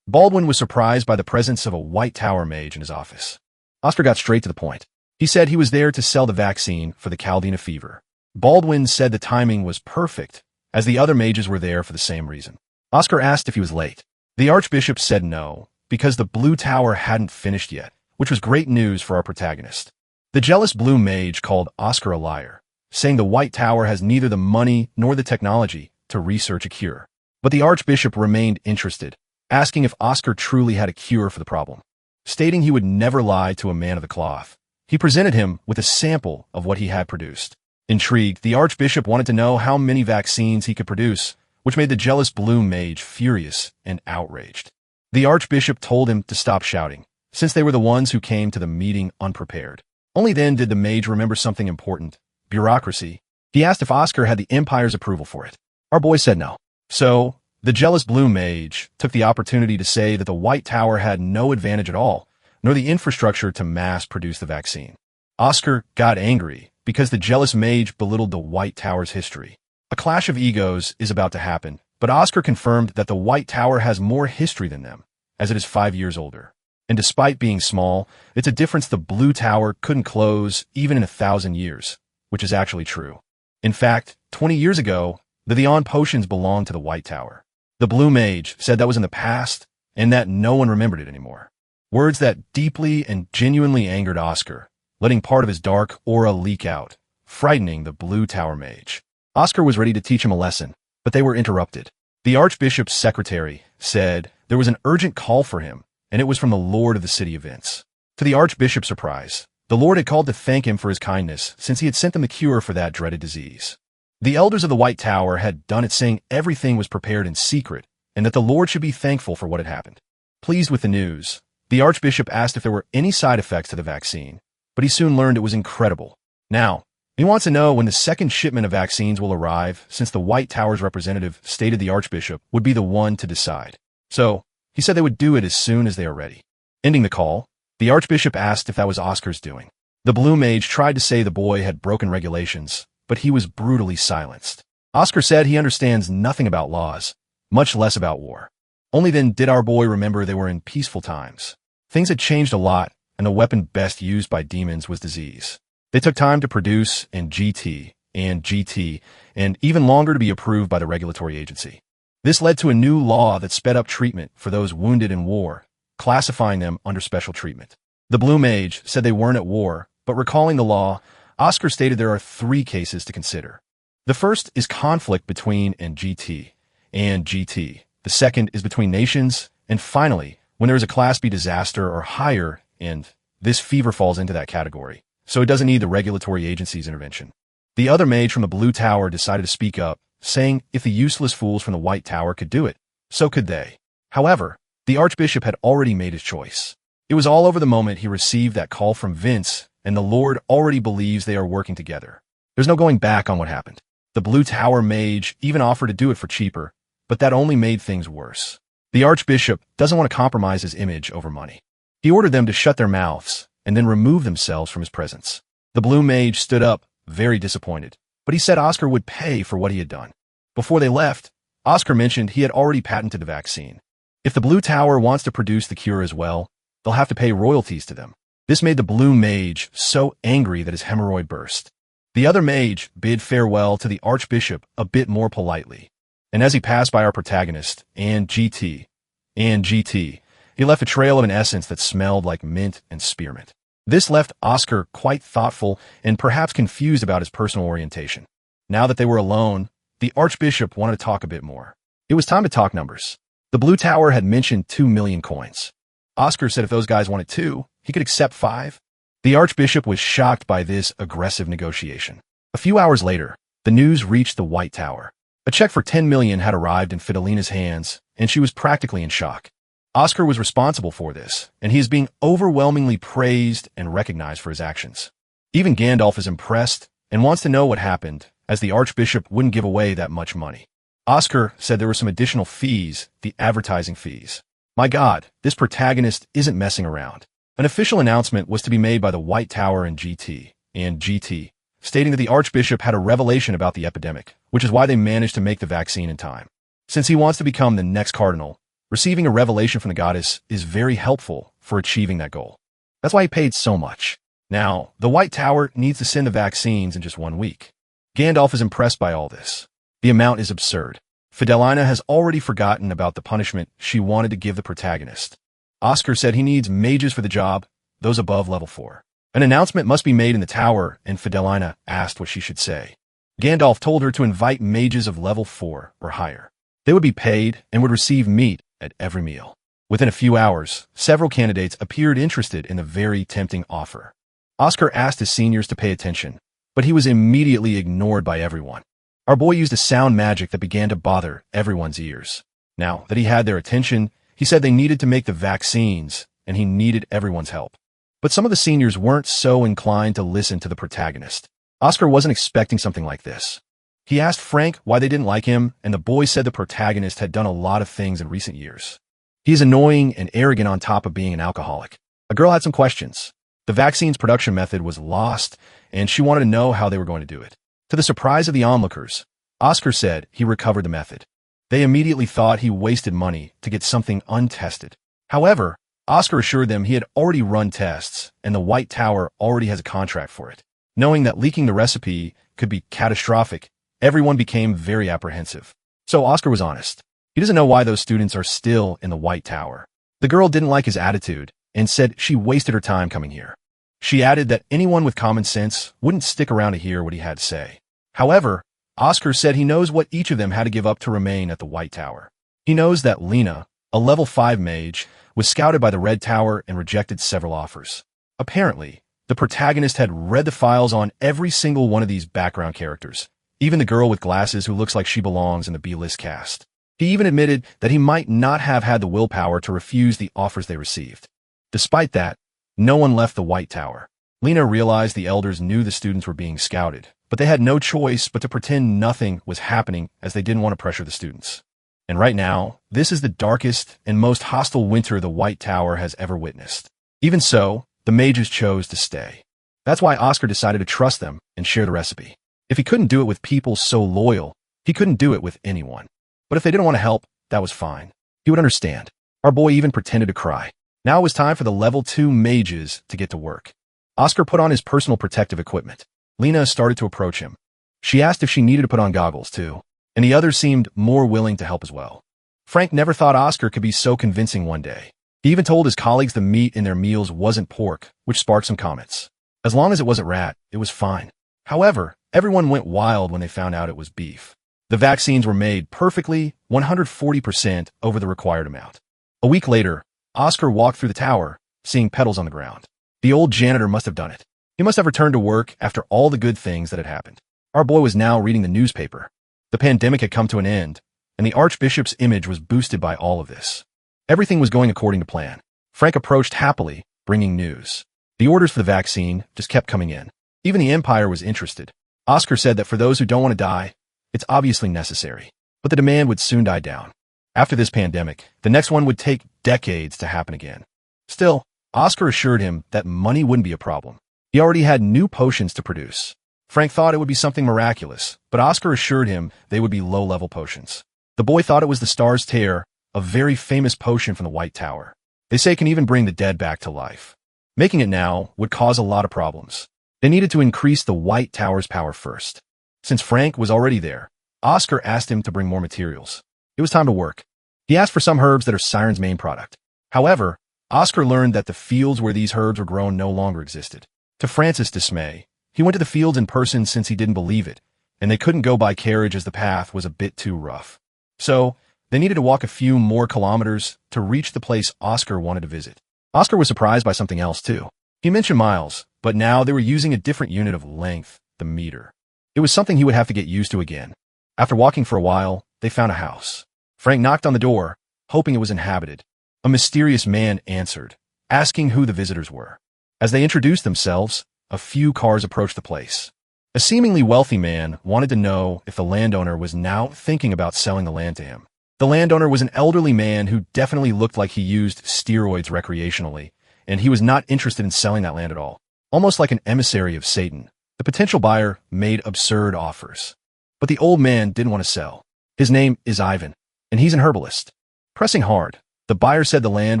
Baldwin was surprised by the presence of a White Tower mage in his office. Oscar got straight to the point. He said he was there to sell the vaccine for the Caldina fever. Baldwin said the timing was perfect, as the other mages were there for the same reason. Oscar asked if he was late. The Archbishop said no, because the Blue Tower hadn't finished yet, which was great news for our protagonist. The jealous blue mage called Oscar a liar, saying the White Tower has neither the money nor the technology to research a cure. But the Archbishop remained interested, asking if Oscar truly had a cure for the problem. Stating he would never lie to a man of the cloth, he presented him with a sample of what he had produced. Intrigued, the Archbishop wanted to know how many vaccines he could produce, which made the jealous blue mage furious and outraged. The Archbishop told him to stop shouting, since they were the ones who came to the meeting unprepared. Only then did the mage remember something important: bureaucracy. He asked if Oscar had the Empire's approval for it. Our boy said no. So, the jealous blue mage took the opportunity to say that the White Tower had no advantage at all, nor the infrastructure to mass-produce the vaccine. Oscar got angry because the jealous mage belittled the White Tower's history. A clash of egos is about to happen, but Oscar confirmed that the White Tower has more history than them, as it is 5 years older. And despite being small, it's a difference the Blue Tower couldn't close even in 1,000 years, which is actually true. In fact, 20 years ago, the Vion potions belonged to the White Tower. The Blue Mage said that was in the past, and that no one remembered it anymore. Words that deeply and genuinely angered Oscar, letting part of his dark aura leak out, frightening the Blue Tower Mage. Oscar was ready to teach him a lesson, but they were interrupted. The Archbishop's secretary said there was an urgent call for him, and it was from the Lord of the City of Vince. To the Archbishop's surprise, the Lord had called to thank him for his kindness, since he had sent them the cure for that dreaded disease. The elders of the White Tower had done it, saying everything was prepared in secret, and that the Lord should be thankful for what had happened. Pleased with the news, the Archbishop asked if there were any side effects to the vaccine, but he soon learned it was incredible. Now, he wants to know when the second shipment of vaccines will arrive, since the White Tower's representative stated the Archbishop would be the one to decide. So, he said they would do it as soon as they are ready. Ending the call, the Archbishop asked if that was Oscar's doing. The Blue Mage tried to say the boy had broken regulations, but he was brutally silenced. Oscar said he understands nothing about laws, much less about war. Only then did our boy remember they were in peaceful times. Things had changed a lot, and the weapon best used by demons was disease. They took time to produce and GT, and even longer to be approved by the regulatory agency. This led to a new law that sped up treatment for those wounded in war, classifying them under special treatment. The Blue Mage said they weren't at war, but recalling the law, Oscar stated there are 3 cases to consider. The first is conflict between and GT. The second is between nations, and finally, when there is a Class B disaster or higher, and this fever falls into that category, so it doesn't need the regulatory agency's intervention. The other mage from the Blue Tower decided to speak up, saying if the useless fools from the White Tower could do it, so could they. However, the Archbishop had already made his choice. It was all over the moment he received that call from Vince, and the Lord already believes they are working together. There's no going back on what happened. The Blue Tower mage even offered to do it for cheaper, but that only made things worse. The Archbishop doesn't want to compromise his image over money. He ordered them to shut their mouths and then remove themselves from his presence. The Blue Mage stood up, very disappointed, but he said Oscar would pay for what he had done. Before they left, Oscar mentioned he had already patented the vaccine. If the Blue Tower wants to produce the cure as well, they'll have to pay royalties to them. This made the Blue Mage so angry that his hemorrhoid burst. The other mage bid farewell to the Archbishop a bit more politely, and as he passed by our protagonist, and GT, he left a trail of an essence that smelled like mint and spearmint. This left Oscar quite thoughtful and perhaps confused about his personal orientation. Now that they were alone, the Archbishop wanted to talk a bit more. It was time to talk numbers. The Blue Tower had mentioned 2 million coins. Oscar said if those guys wanted 2, he could accept 5. The Archbishop was shocked by this aggressive negotiation. A few hours later, the news reached the White Tower. A check for 10 million had arrived in Fidelina's hands, and she was practically in shock. Oscar was responsible for this, and he is being overwhelmingly praised and recognized for his actions. Even Gandalf is impressed and wants to know what happened, as the Archbishop wouldn't give away that much money. Oscar said there were some additional fees, the advertising fees. My God, this protagonist isn't messing around. An official announcement was to be made by the White Tower and GT, stating that the Archbishop had a revelation about the epidemic, which is why they managed to make the vaccine in time. Since he wants to become the next cardinal, receiving a revelation from the goddess is very helpful for achieving that goal. That's why he paid so much. Now, the White Tower needs to send the vaccines in just 1 week. Gandalf is impressed by all this. The amount is absurd. Fidelina has already forgotten about the punishment she wanted to give the protagonist. Oscar said he needs mages for the job, those above level 4. An announcement must be made in the tower, and Fidelina asked what she should say. Gandalf told her to invite mages of level 4 or higher. They would be paid and would receive meat at every meal. Within a few hours, several candidates appeared interested in the very tempting offer. Oscar asked his seniors to pay attention, but he was immediately ignored by everyone. Our boy used a sound magic that began to bother everyone's ears. Now that he had their attention, he said they needed to make the vaccines, and he needed everyone's help. But some of the seniors weren't so inclined to listen to the protagonist. Oscar wasn't expecting something like this. He asked Frank why they didn't like him, and the boy said the protagonist had done a lot of things in recent years. He is annoying and arrogant on top of being an alcoholic. A girl had some questions. The vaccine's production method was lost, and she wanted to know how they were going to do it. To the surprise of the onlookers, Oscar said he recovered the method. They immediately thought he wasted money to get something untested. However, Oscar assured them he had already run tests, and the White Tower already has a contract for it. Knowing that leaking the recipe could be catastrophic, everyone became very apprehensive. So Oscar was honest. He doesn't know why those students are still in the White Tower. The girl didn't like his attitude and said she wasted her time coming here. She added that anyone with common sense wouldn't stick around to hear what he had to say. However, Oscar said he knows what each of them had to give up to remain at the White Tower. He knows that Lena, a level 5 mage, was scouted by the Red Tower and rejected several offers. Apparently, the protagonist had read the files on every single one of these background characters, even the girl with glasses who looks like she belongs in the B-list cast. He even admitted that he might not have had the willpower to refuse the offers they received. Despite that, no one left the White Tower. Lena realized the elders knew the students were being scouted, but they had no choice but to pretend nothing was happening as they didn't want to pressure the students. And right now, this is the darkest and most hostile winter the White Tower has ever witnessed. Even so, the mages chose to stay. That's why Oscar decided to trust them and share the recipe. If he couldn't do it with people so loyal, he couldn't do it with anyone. But if they didn't want to help, that was fine. He would understand. Our boy even pretended to cry. Now it was time for the level 2 mages to get to work. Oscar put on his personal protective equipment. Lena started to approach him. She asked if she needed to put on goggles too, and the others seemed more willing to help as well. Frank never thought Oscar could be so convincing one day. He even told his colleagues the meat in their meals wasn't pork, which sparked some comments. As long as it wasn't rat, it was fine. However, everyone went wild when they found out it was beef. The vaccines were made perfectly, 140% over the required amount. A week later, Oscar walked through the tower, seeing petals on the ground. The old janitor must have done it. He must have returned to work after all the good things that had happened. Our boy was now reading the newspaper. The pandemic had come to an end, and the Archbishop's image was boosted by all of this. Everything was going according to plan. Frank approached happily, bringing news. The orders for the vaccine just kept coming in. Even the Empire was interested. Oscar said that for those who don't want to die, it's obviously necessary, but the demand would soon die down. After this pandemic, the next one would take decades to happen again. Still, Oscar assured him that money wouldn't be a problem. He already had new potions to produce. Frank thought it would be something miraculous, but Oscar assured him they would be low-level potions. The boy thought it was the Star's Tear, a very famous potion from the White Tower. They say it can even bring the dead back to life. Making it now would cause a lot of problems. They needed to increase the White Tower's power first. Since Frank was already there, Oscar asked him to bring more materials. It was time to work. He asked for some herbs that are Siren's main product. However, Oscar learned that the fields where these herbs were grown no longer existed. To Francis' dismay, he went to the fields in person since he didn't believe it, and they couldn't go by carriage as the path was a bit too rough. So, they needed to walk a few more kilometers to reach the place Oscar wanted to visit. Oscar was surprised by something else too. He mentioned miles, but now they were using a different unit of length, the meter. It was something he would have to get used to again. After walking for a while, they found a house. Frank knocked on the door, hoping it was inhabited. A mysterious man answered, asking who the visitors were. As they introduced themselves, a few cars approached the place. A seemingly wealthy man wanted to know if the landowner was now thinking about selling the land to him. The landowner was an elderly man who definitely looked like he used steroids recreationally, and he was not interested in selling that land at all. Almost like an emissary of Satan, the potential buyer made absurd offers. But the old man didn't want to sell. His name is Ivan, and he's an herbalist. Pressing hard, the buyer said the land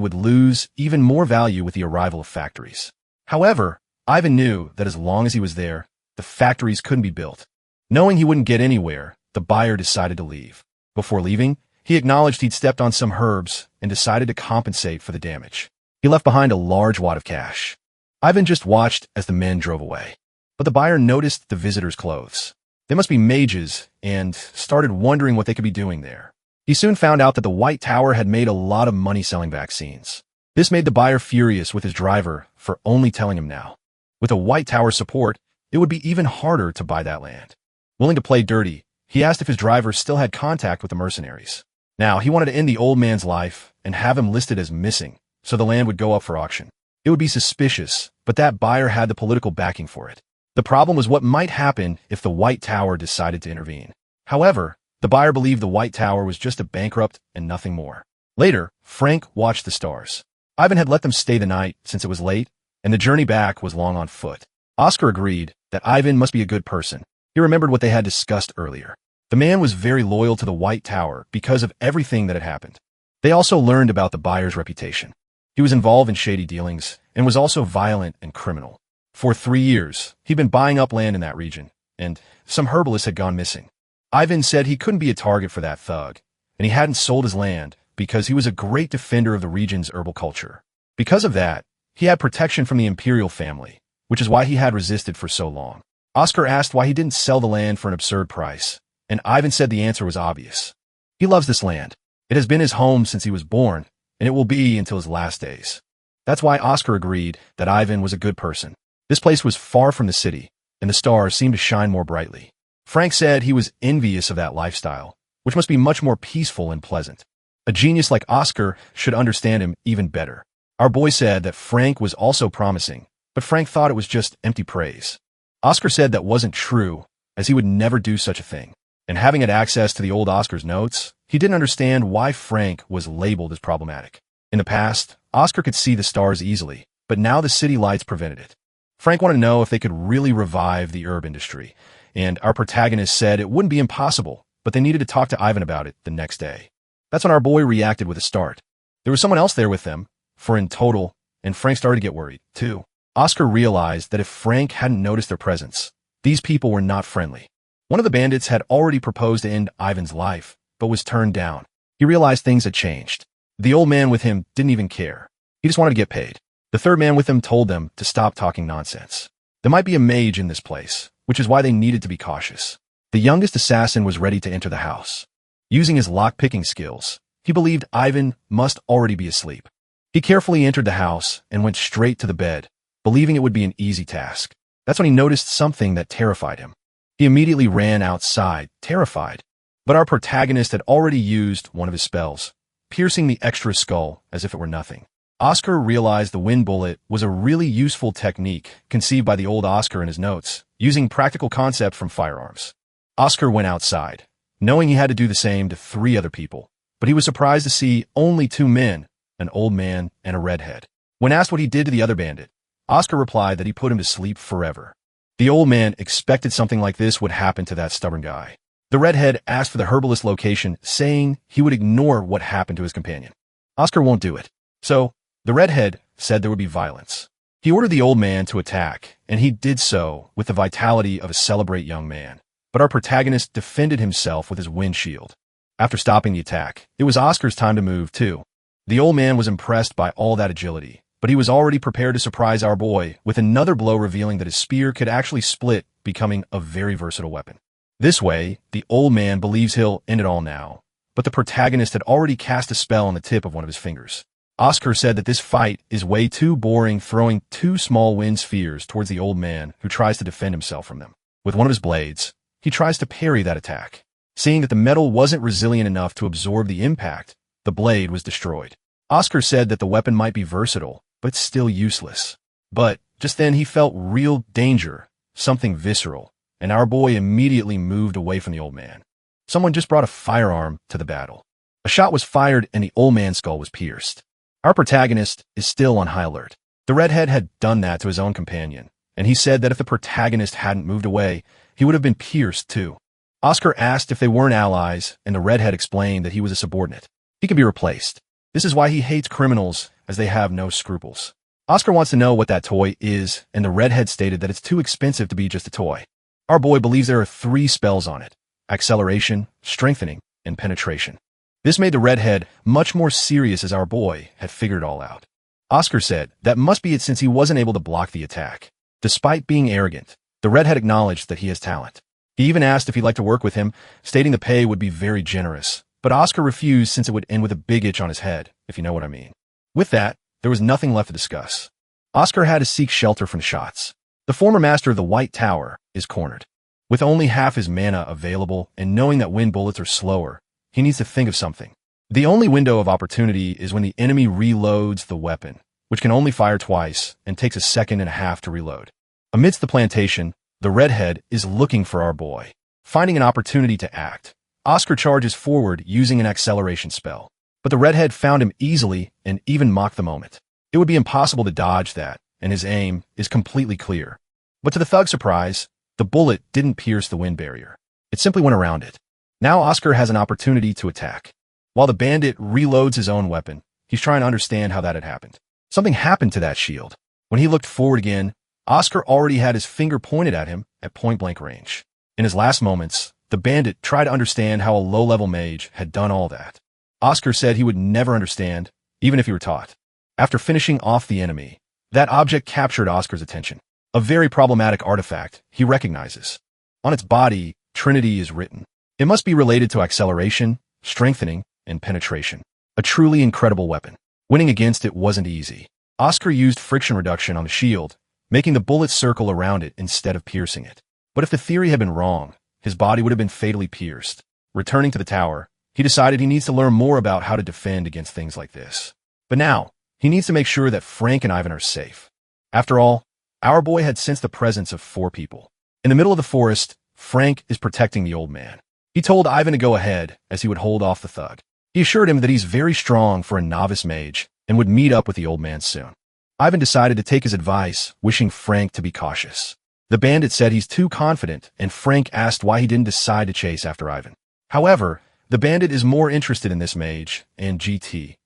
would lose even more value with the arrival of factories. However, Ivan knew that as long as he was there, the factories couldn't be built. Knowing he wouldn't get anywhere, the buyer decided to leave. Before leaving, he acknowledged he'd stepped on some herbs and decided to compensate for the damage. He left behind a large wad of cash. Ivan just watched as the men drove away. But the buyer noticed the visitors' clothes. They must be mages, and started wondering what they could be doing there. He soon found out that the White Tower had made a lot of money selling vaccines. This made the buyer furious with his driver for only telling him now. With the White Tower's support, it would be even harder to buy that land. Willing to play dirty, he asked if his driver still had contact with the mercenaries. Now, he wanted to end the old man's life and have him listed as missing, so the land would go up for auction. It would be suspicious, but that buyer had the political backing for it. The problem was what might happen if the White Tower decided to intervene. However, the buyer believed the White Tower was just a bankrupt and nothing more. Later, Frank watched the stars. Ivan had let them stay the night since it was late, and the journey back was long on foot. Oscar agreed that Ivan must be a good person. He remembered what they had discussed earlier. The man was very loyal to the White Tower because of everything that had happened. They also learned about the buyer's reputation. He was involved in shady dealings and was also violent and criminal. For 3 years, he'd been buying up land in that region, and some herbalists had gone missing. Ivan said he couldn't be a target for that thug, and he hadn't sold his land because he was a great defender of the region's herbal culture. Because of that, he had protection from the imperial family, which is why he had resisted for so long. Oscar asked why he didn't sell the land for an absurd price, and Ivan said the answer was obvious. He loves this land. It has been his home since he was born, and it will be until his last days. That's why Oscar agreed that Ivan was a good person. This place was far from the city, and the stars seemed to shine more brightly. Frank said he was envious of that lifestyle, which must be much more peaceful and pleasant. A genius like Oscar should understand him even better. Our boy said that Frank was also promising, but Frank thought it was just empty praise. Oscar said that wasn't true, as he would never do such a thing. And having had access to the old Oscar's notes, he didn't understand why Frank was labeled as problematic. In the past, Oscar could see the stars easily, but now the city lights prevented it. Frank wanted to know if they could really revive the herb industry, and our protagonist said it wouldn't be impossible, but they needed to talk to Ivan about it the next day. That's when our boy reacted with a start. There was someone else there with them, 4 in total, and Frank started to get worried, too. Oscar realized that if Frank hadn't noticed their presence, these people were not friendly. One of the bandits had already proposed to end Ivan's life, but was turned down. He realized things had changed. The old man with him didn't even care. He just wanted to get paid. The third man with him told them to stop talking nonsense. There might be a mage in this place, which is why they needed to be cautious. The youngest assassin was ready to enter the house. Using his lock-picking skills, he believed Ivan must already be asleep. He carefully entered the house and went straight to the bed, believing it would be an easy task. That's when he noticed something that terrified him. He immediately ran outside, terrified. But our protagonist had already used one of his spells, piercing the extra skull as if it were nothing. Oscar realized the wind bullet was a really useful technique conceived by the old Oscar in his notes, using practical concept from firearms. Oscar went outside, knowing he had to do the same to 3 other people, but he was surprised to see only 2 men, an old man and a redhead. When asked what he did to the other bandit, Oscar replied that he put him to sleep forever. The old man expected something like this would happen to that stubborn guy. The redhead asked for the herbalist location, saying he would ignore what happened to his companion. Oscar won't do it. So, the redhead said there would be violence. He ordered the old man to attack, and he did so with the vitality of a celebrate young man. But our protagonist defended himself with his wind shield. After stopping the attack, it was Oscar's time to move, too. The old man was impressed by all that agility, but he was already prepared to surprise our boy with another blow revealing that his spear could actually split, becoming a very versatile weapon. This way, the old man believes he'll end it all now, but the protagonist had already cast a spell on the tip of one of his fingers. Oscar said that this fight is way too boring, throwing 2 small wind spheres towards the old man who tries to defend himself from them. With one of his blades, he tries to parry that attack. Seeing that the metal wasn't resilient enough to absorb the impact, the blade was destroyed. Oscar said that the weapon might be versatile, but still useless. But just then he felt real danger, something visceral, and our boy immediately moved away from the old man. Someone just brought a firearm to the battle. A shot was fired and the old man's skull was pierced. Our protagonist is still on high alert. The redhead had done that to his own companion, and he said that if the protagonist hadn't moved away, he would have been pierced too. Oscar asked if they weren't allies, and the redhead explained that he was a subordinate. He can be replaced. This is why he hates criminals, as they have no scruples. Oscar wants to know what that toy is, and the redhead stated that it's too expensive to be just a toy. Our boy believes there are 3 spells on it: acceleration, strengthening, and penetration. This made the redhead much more serious as our boy had figured it all out. Oscar said that must be it since he wasn't able to block the attack. Despite being arrogant, the redhead acknowledged that he has talent. He even asked if he'd like to work with him, stating the pay would be very generous, but Oscar refused since it would end with a big itch on his head, if you know what I mean. With that, there was nothing left to discuss. Oscar had to seek shelter from the shots. The former master of the White Tower is cornered. With only half his mana available and knowing that wind bullets are slower, he needs to think of something. The only window of opportunity is when the enemy reloads the weapon, which can only fire twice and takes a 1.5 seconds to reload. Amidst the plantation, the redhead is looking for our boy. Finding an opportunity to act, Oscar charges forward using an acceleration spell. But the redhead found him easily and even mocked the moment. It would be impossible to dodge that, and his aim is completely clear. But to the thug's surprise, the bullet didn't pierce the wind barrier. It simply went around it. Now Oscar has an opportunity to attack. While the bandit reloads his own weapon, he's trying to understand how that had happened. Something happened to that shield. When he looked forward again, Oscar already had his finger pointed at him at point-blank range. In his last moments, the bandit tried to understand how a low-level mage had done all that. Oscar said he would never understand, even if he were taught. After finishing off the enemy, that object captured Oscar's attention. A very problematic artifact he recognizes. On its body, Trinity is written. It must be related to acceleration, strengthening, and penetration. A truly incredible weapon. Winning against it wasn't easy. Oscar used friction reduction on the shield, making the bullet circle around it instead of piercing it. But if the theory had been wrong, his body would have been fatally pierced. Returning to the tower, he decided he needs to learn more about how to defend against things like this. But now, he needs to make sure that Frank and Ivan are safe. After all, our boy had sensed the presence of 4 people. In the middle of the forest, Frank is protecting the old man. He told Ivan to go ahead, as he would hold off the thug. He assured him that he's very strong for a novice mage and would meet up with the old man soon. Ivan decided to take his advice, wishing Frank to be cautious. The bandit said he's too confident, and Frank asked why he didn't decide to chase after Ivan. However, the bandit is more interested in this mage and GT,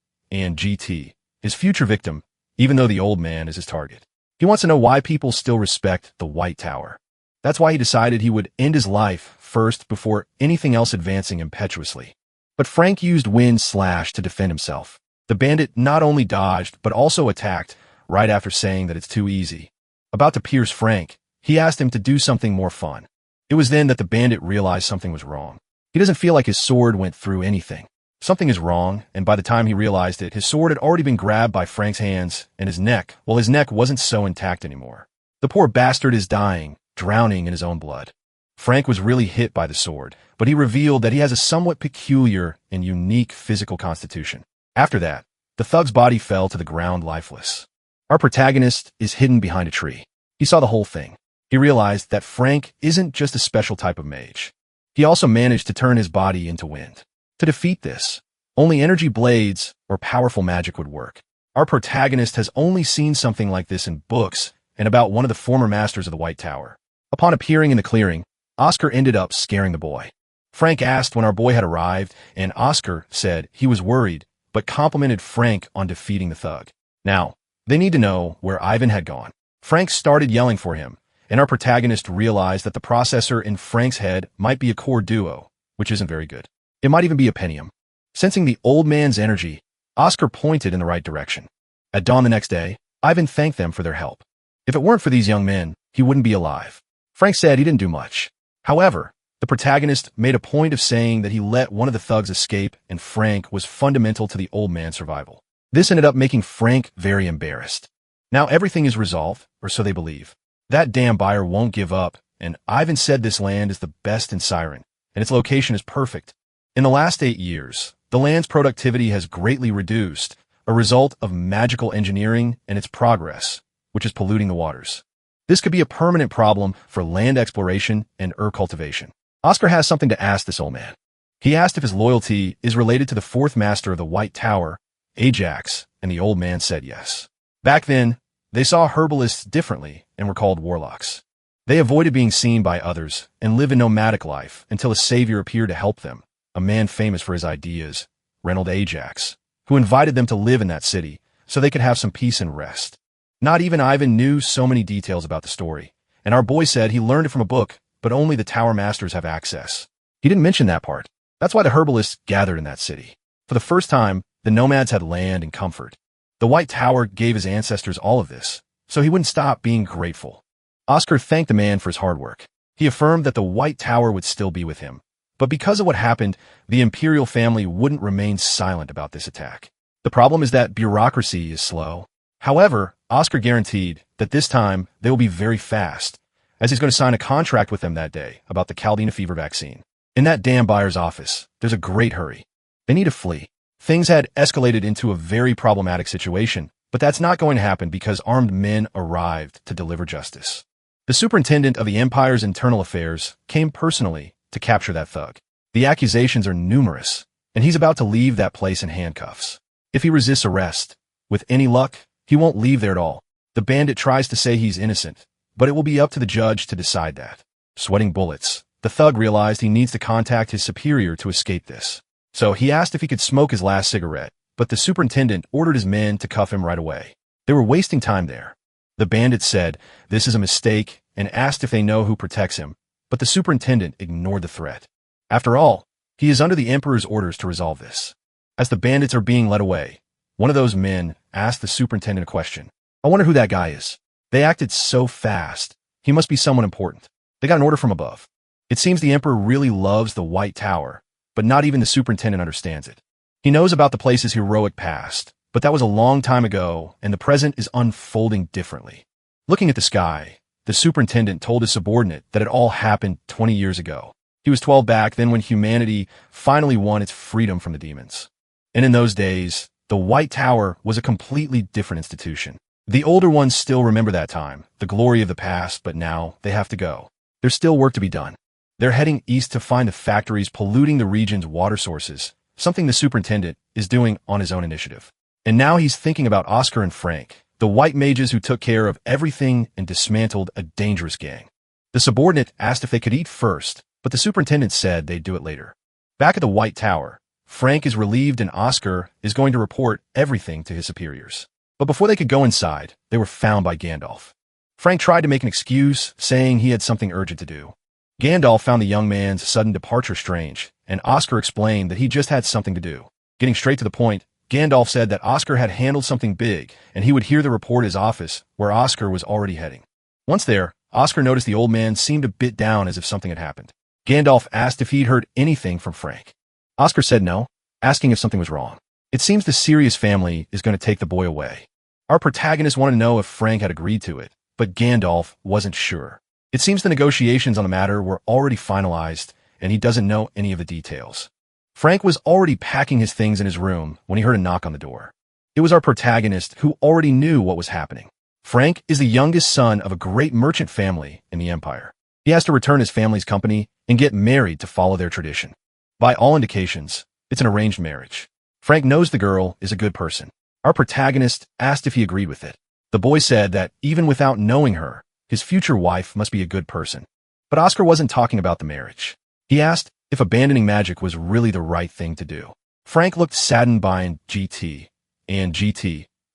his future victim, even though the old man is his target. He wants to know why people still respect the White Tower. That's why he decided he would end his life first before anything else advancing impetuously. But Frank used Wind Slash to defend himself. The bandit not only dodged, but also attacked right after saying that it's too easy. About to pierce Frank, he asked him to do something more fun. It was then that the bandit realized something was wrong. He doesn't feel like his sword went through anything. Something is wrong, and by the time he realized it, his sword had already been grabbed by Frank's hands, and his neck wasn't so intact anymore. The poor bastard is dying, drowning in his own blood. Frank was really hit by the sword, but he revealed that he has a somewhat peculiar and unique physical constitution. After that, the thug's body fell to the ground lifeless. Our protagonist is hidden behind a tree. He saw the whole thing. He realized that Frank isn't just a special type of mage. He also managed to turn his body into wind. To defeat this, only energy blades or powerful magic would work. Our protagonist has only seen something like this in books and about one of the former masters of the White Tower. Upon appearing in the clearing, Oscar ended up scaring the boy. Frank asked when our boy had arrived, and Oscar said he was worried, but complimented Frank on defeating the thug. Now, they need to know where Ivan had gone. Frank started yelling for him, and our protagonist realized that the processor in Frank's head might be a Core Duo, which isn't very good. It might even be a Pentium. Sensing the old man's energy, Oscar pointed in the right direction. At dawn the next day, Ivan thanked them for their help. If it weren't for these young men, he wouldn't be alive. Frank said he didn't do much. However, the protagonist made a point of saying that he let one of the thugs escape, and Frank was fundamental to the old man's survival. This ended up making Frank very embarrassed. Now everything is resolved, or so they believe. That damn buyer won't give up, and Ivan said this land is the best in Siren, and its location is perfect. In the last 8 years, the land's productivity has greatly reduced, a result of magical engineering and its progress, which is polluting the waters. This could be a permanent problem for land exploration and herb cultivation. Oscar has something to ask this old man. He asked if his loyalty is related to the fourth master of the White Tower, Ajax, and the old man said yes. Back then, they saw herbalists differently and were called warlocks. They avoided being seen by others and lived a nomadic life until a savior appeared to help them, a man famous for his ideas, Reynold Ajax, who invited them to live in that city so they could have some peace and rest. Not even Ivan knew so many details about the story, and our boy said he learned it from a book, but only the Tower Masters have access. He didn't mention that part. That's why the herbalists gathered in that city. For the first time, the nomads had land and comfort. The White Tower gave his ancestors all of this, so he wouldn't stop being grateful. Oscar thanked the man for his hard work. He affirmed that the White Tower would still be with him. But because of what happened, the imperial family wouldn't remain silent about this attack. The problem is that bureaucracy is slow. However, Oscar guaranteed that this time they will be very fast, as he's going to sign a contract with them that day about the Caldina fever vaccine. In that damn buyer's office, there's a great hurry. They need to flee. Things had escalated into a very problematic situation, but that's not going to happen because armed men arrived to deliver justice. The superintendent of the Empire's internal affairs came personally to capture that thug. The accusations are numerous, and he's about to leave that place in handcuffs. If he resists arrest, with any luck, he won't leave there at all. The bandit tries to say he's innocent, but it will be up to the judge to decide that. Sweating bullets, the thug realized he needs to contact his superior to escape this. So he asked if he could smoke his last cigarette, but the superintendent ordered his men to cuff him right away. They were wasting time there. The bandit said this is a mistake and asked if they know who protects him, but the superintendent ignored the threat. After all, he is under the Emperor's orders to resolve this. As the bandits are being led away, one of those men asked the superintendent a question. I wonder who that guy is. They acted so fast. He must be someone important. They got an order from above. It seems the Emperor really loves the White Tower, but not even the superintendent understands it. He knows about the place's heroic past, but that was a long time ago, and the present is unfolding differently. Looking at the sky, the superintendent told his subordinate that it all happened 20 years ago. He was 12 back then when humanity finally won its freedom from the demons. And in those days, the White Tower was a completely different institution. The older ones still remember that time, the glory of the past, but now they have to go. There's still work to be done. They're heading east to find the factories polluting the region's water sources, something the superintendent is doing on his own initiative. And now he's thinking about Oscar and Frank, the white mages who took care of everything and dismantled a dangerous gang. The subordinate asked if they could eat first, but the superintendent said they'd do it later. Back at the White Tower, Frank is relieved and Oscar is going to report everything to his superiors. But before they could go inside, they were found by Gandalf. Frank tried to make an excuse, saying he had something urgent to do. Gandalf found the young man's sudden departure strange, and Oscar explained that he just had something to do. Getting straight to the point, Gandalf said that Oscar had handled something big, and he would hear the report at his office, where Oscar was already heading. Once there, Oscar noticed the old man seemed a bit down as if something had happened. Gandalf asked if he'd heard anything from Frank. Oscar said no, asking if something was wrong. It seems the Sirius family is going to take the boy away. Our protagonist wanted to know if Frank had agreed to it, but Gandalf wasn't sure. It seems the negotiations on the matter were already finalized, and he doesn't know any of the details. Frank was already packing his things in his room when he heard a knock on the door. It was our protagonist who already knew what was happening. Frank is the youngest son of a great merchant family in the Empire. He has to return his family's company and get married to follow their tradition. By all indications, it's an arranged marriage. Frank knows the girl is a good person. Our protagonist asked if he agreed with it. The boy said that even without knowing her, his future wife must be a good person. But Oscar wasn't talking about the marriage. He asked if abandoning magic was really the right thing to do. Frank looked saddened by GT,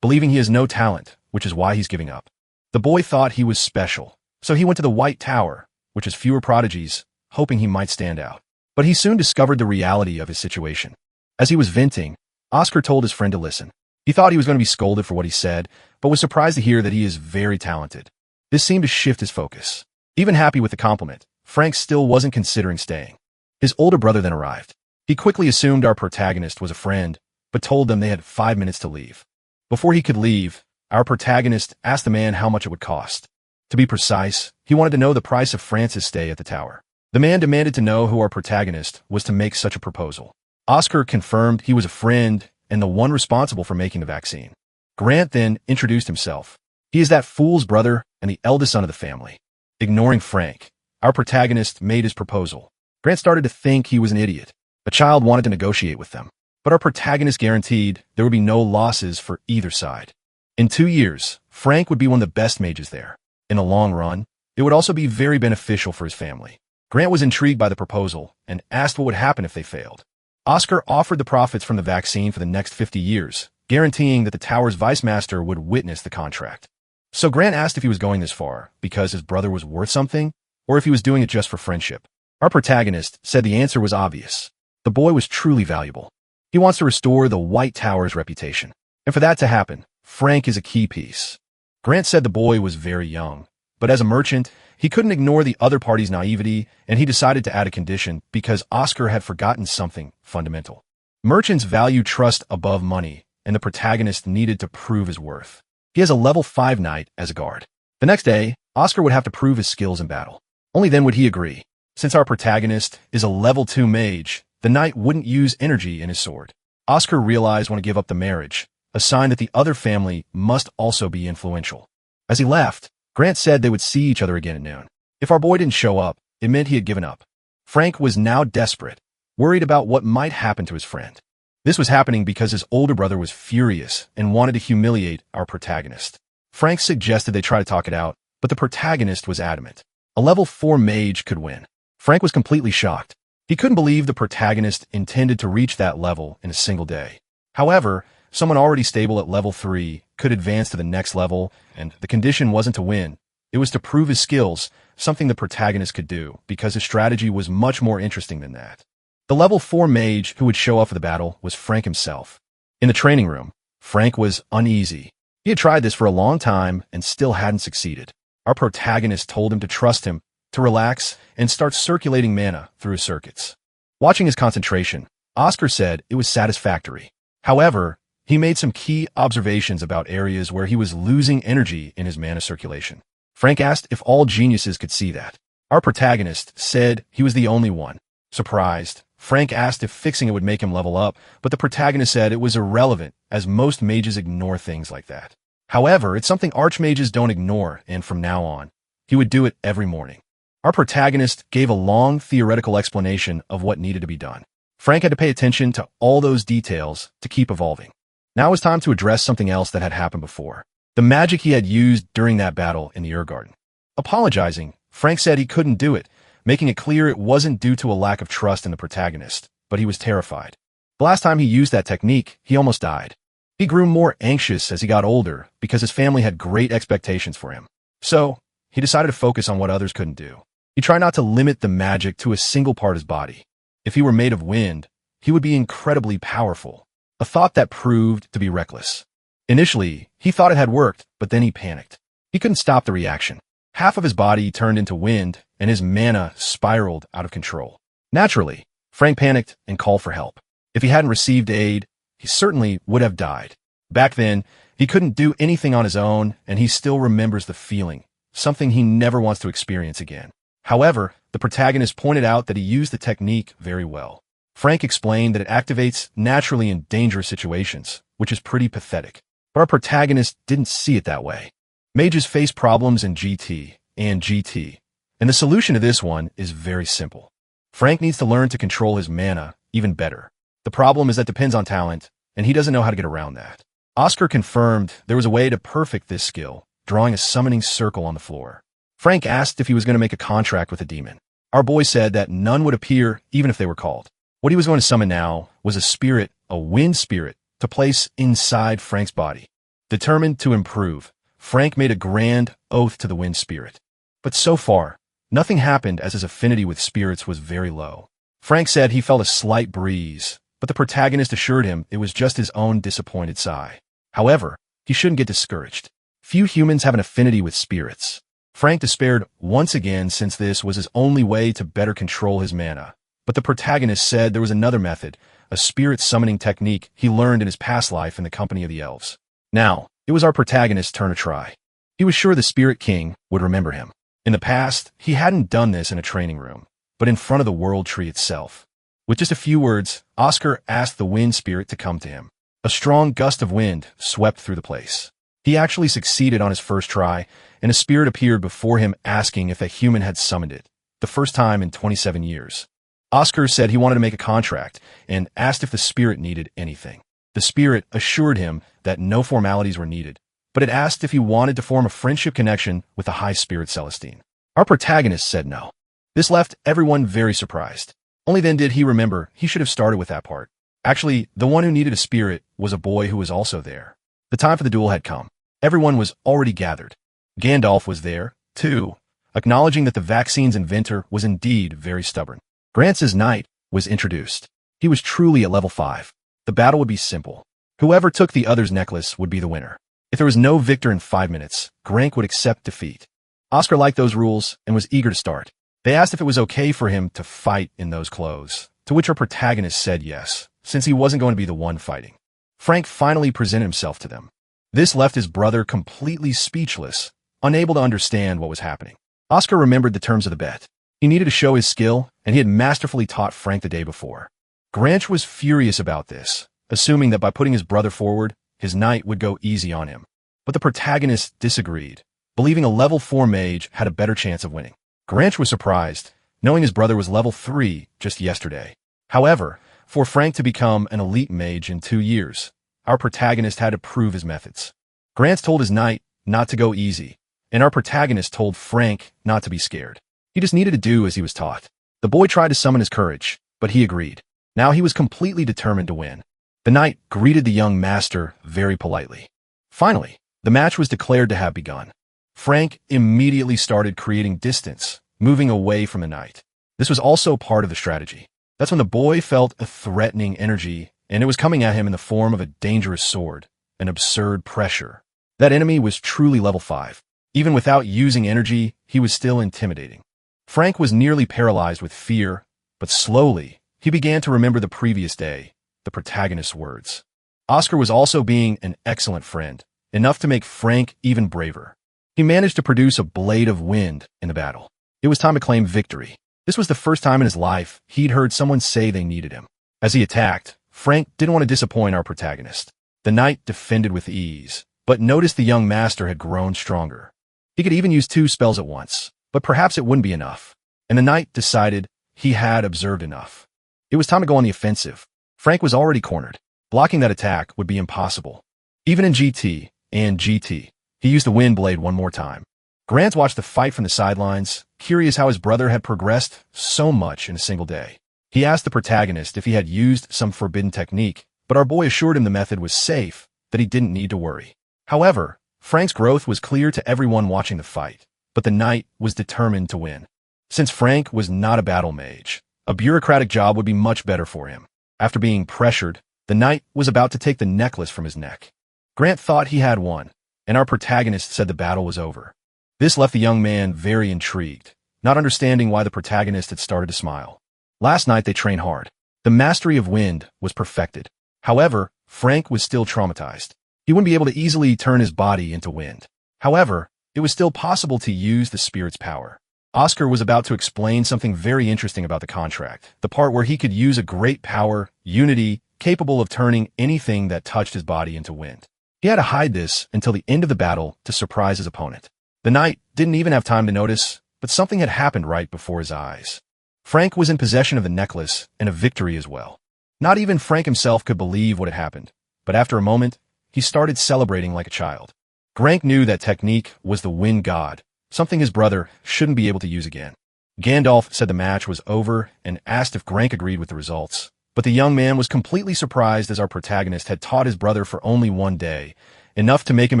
believing he has no talent, which is why he's giving up. The boy thought he was special, so he went to the White Tower, which has fewer prodigies, hoping he might stand out. But he soon discovered the reality of his situation. As he was venting, Oscar told his friend to listen. He thought he was going to be scolded for what he said, but was surprised to hear that he is very talented. This seemed to shift his focus. Even happy with the compliment, Frank still wasn't considering staying. His older brother then arrived. He quickly assumed our protagonist was a friend, but told them they had 5 minutes to leave. Before he could leave, our protagonist asked the man how much it would cost. To be precise, he wanted to know the price of France's stay at the tower. The man demanded to know who our protagonist was to make such a proposal. Oscar confirmed he was a friend and the one responsible for making the vaccine. Grant then introduced himself. He is that fool's brother and the eldest son of the family. Ignoring Frank, our protagonist made his proposal. Grant started to think he was an idiot. A child wanted to negotiate with them, but our protagonist guaranteed there would be no losses for either side. In 2 years, Frank would be one of the best mages there. In the long run, it would also be very beneficial for his family. Grant was intrigued by the proposal and asked what would happen if they failed. Oscar offered the profits from the vaccine for the next 50 years, guaranteeing that the tower's vice master would witness the contract. So Grant asked if he was going this far because his brother was worth something, or if he was doing it just for friendship. Our protagonist said the answer was obvious. The boy was truly valuable. He wants to restore the White Tower's reputation. And for that to happen, Frank is a key piece. Grant said the boy was very young, but as a merchant, he couldn't ignore the other party's naivety, and he decided to add a condition because Oscar had forgotten something fundamental. Merchants value trust above money, and the protagonist needed to prove his worth. He has a level 5 knight as a guard. The next day, Oscar would have to prove his skills in battle. Only then would he agree. Since our protagonist is a level 2 mage, the knight wouldn't use energy in his sword. Oscar realized when to give up the marriage, a sign that the other family must also be influential. As he left, Grant said they would see each other again at noon. If our boy didn't show up, it meant he had given up. Frank was now desperate, worried about what might happen to his friend. This was happening because his older brother was furious and wanted to humiliate our protagonist. Frank suggested they try to talk it out, but the protagonist was adamant. A level 4 mage could win. Frank was completely shocked. He couldn't believe the protagonist intended to reach that level in a single day. However, someone already stable at level 3 could advance to the next level, and the condition wasn't to win. It was to prove his skills, something the protagonist could do, because his strategy was much more interesting than that. The level 4 mage who would show up for the battle was Frank himself. In the training room, Frank was uneasy. He had tried this for a long time and still hadn't succeeded. Our protagonist told him to trust him, to relax, and start circulating mana through his circuits. Watching his concentration, Oscar said it was satisfactory. However, he made some key observations about areas where he was losing energy in his mana circulation. Frank asked if all geniuses could see that. Our protagonist said he was the only one. Surprised, Frank asked if fixing it would make him level up, but the protagonist said it was irrelevant, as most mages ignore things like that. However, it's something archmages don't ignore, and from now on, he would do it every morning. Our protagonist gave a long theoretical explanation of what needed to be done. Frank had to pay attention to all those details to keep evolving. Now it was time to address something else that had happened before. The magic he had used during that battle in the Urgarden. Apologizing, Frank said he couldn't do it, making it clear it wasn't due to a lack of trust in the protagonist, but he was terrified. The last time he used that technique, he almost died. He grew more anxious as he got older because his family had great expectations for him. So, he decided to focus on what others couldn't do. He tried not to limit the magic to a single part of his body. If he were made of wind, he would be incredibly powerful, a thought that proved to be reckless. Initially, he thought it had worked, but then he panicked. He couldn't stop the reaction. Half of his body turned into wind, and his mana spiraled out of control. Naturally, Frank panicked and called for help. If he hadn't received aid, he certainly would have died. Back then, he couldn't do anything on his own, and he still remembers the feeling, something he never wants to experience again. However, the protagonist pointed out that he used the technique very well. Frank explained that it activates naturally in dangerous situations, which is pretty pathetic. But our protagonist didn't see it that way. Mages face problems in GT and GT, and the solution to this one is very simple. Frank needs to learn to control his mana even better. The problem is that depends on talent, and he doesn't know how to get around that. Oscar confirmed there was a way to perfect this skill, drawing a summoning circle on the floor. Frank asked if he was going to make a contract with a demon. Our boy said that none would appear even if they were called. What he was going to summon now was a spirit, a wind spirit, to place inside Frank's body. Determined to improve, Frank made a grand oath to the wind spirit. But so far, nothing happened as his affinity with spirits was very low. Frank said he felt a slight breeze, but the protagonist assured him it was just his own disappointed sigh. However, he shouldn't get discouraged. Few humans have an affinity with spirits. Frank despaired once again since this was his only way to better control his mana. But the protagonist said there was another method, a spirit summoning technique he learned in his past life in the company of the elves. Now, it was our protagonist's turn to try. He was sure the Spirit King would remember him. In the past, he hadn't done this in a training room, but in front of the world tree itself. With just a few words, Oscar asked the wind spirit to come to him. A strong gust of wind swept through the place. He actually succeeded on his first try, and a spirit appeared before him asking if a human had summoned it, the first time in 27 years. Oscar said he wanted to make a contract and asked if the spirit needed anything. The spirit assured him that no formalities were needed, but it asked if he wanted to form a friendship connection with the High Spirit Celestine. Our protagonist said no. This left everyone very surprised. Only then did he remember he should have started with that part. Actually, the one who needed a spirit was a boy who was also there. The time for the duel had come. Everyone was already gathered. Gandalf was there, too, acknowledging that the vaccine's inventor was indeed very stubborn. Grantz's knight was introduced. He was truly at level 5. The battle would be simple. Whoever took the other's necklace would be the winner. If there was no victor in 5 minutes, Grank would accept defeat. Oscar liked those rules and was eager to start. They asked if it was okay for him to fight in those clothes, to which our protagonist said yes, since he wasn't going to be the one fighting. Frank finally presented himself to them. This left his brother completely speechless, unable to understand what was happening. Oscar remembered the terms of the bet. He needed to show his skill, and he had masterfully taught Frank the day before. Granch was furious about this, assuming that by putting his brother forward, his knight would go easy on him. But the protagonist disagreed, believing a level 4 mage had a better chance of winning. Granch was surprised, knowing his brother was level 3 just yesterday. However, for Frank to become an elite mage in 2 years, our protagonist had to prove his methods. Granch told his knight not to go easy, and our protagonist told Frank not to be scared. He just needed to do as he was taught. The boy tried to summon his courage, but he agreed. Now he was completely determined to win. The knight greeted the young master very politely. Finally, the match was declared to have begun. Frank immediately started creating distance, moving away from the knight. This was also part of the strategy. That's when the boy felt a threatening energy, and it was coming at him in the form of a dangerous sword, an absurd pressure. That enemy was truly level 5. Even without using energy, he was still intimidating. Frank was nearly paralyzed with fear, but slowly, he began to remember the previous day, the protagonist's words. Oscar was also being an excellent friend, enough to make Frank even braver. He managed to produce a blade of wind in the battle. It was time to claim victory. This was the first time in his life he'd heard someone say they needed him. As he attacked, Frank didn't want to disappoint our protagonist. The knight defended with ease, but noticed the young master had grown stronger. He could even use 2 spells at once, but perhaps it wouldn't be enough. And the knight decided he had observed enough. It was time to go on the offensive. Frank was already cornered. Blocking that attack would be impossible. Even in GT and GT, he used the wind blade one more time. Grant watched the fight from the sidelines, curious how his brother had progressed so much in a single day. He asked the protagonist if he had used some forbidden technique, but our boy assured him the method was safe, that he didn't need to worry. However, Frank's growth was clear to everyone watching the fight, but the knight was determined to win. Since Frank was not a battle mage, a bureaucratic job would be much better for him. After being pressured, the knight was about to take the necklace from his neck. Grant thought he had won, and our protagonist said the battle was over. This left the young man very intrigued, not understanding why the protagonist had started to smile. Last night they trained hard. The mastery of wind was perfected. However, Frank was still traumatized. He wouldn't be able to easily turn his body into wind. However, it was still possible to use the spirit's power. Oscar was about to explain something very interesting about the contract, the part where he could use a great power, unity, capable of turning anything that touched his body into wind. He had to hide this until the end of the battle to surprise his opponent. The knight didn't even have time to notice, but something had happened right before his eyes. Frank was in possession of the necklace and a victory as well. Not even Frank himself could believe what had happened, but after a moment, he started celebrating like a child. Grant knew that technique was the wind god, something his brother shouldn't be able to use again. Gandalf said the match was over and asked if Grant agreed with the results, but the young man was completely surprised as our protagonist had taught his brother for only one day, enough to make him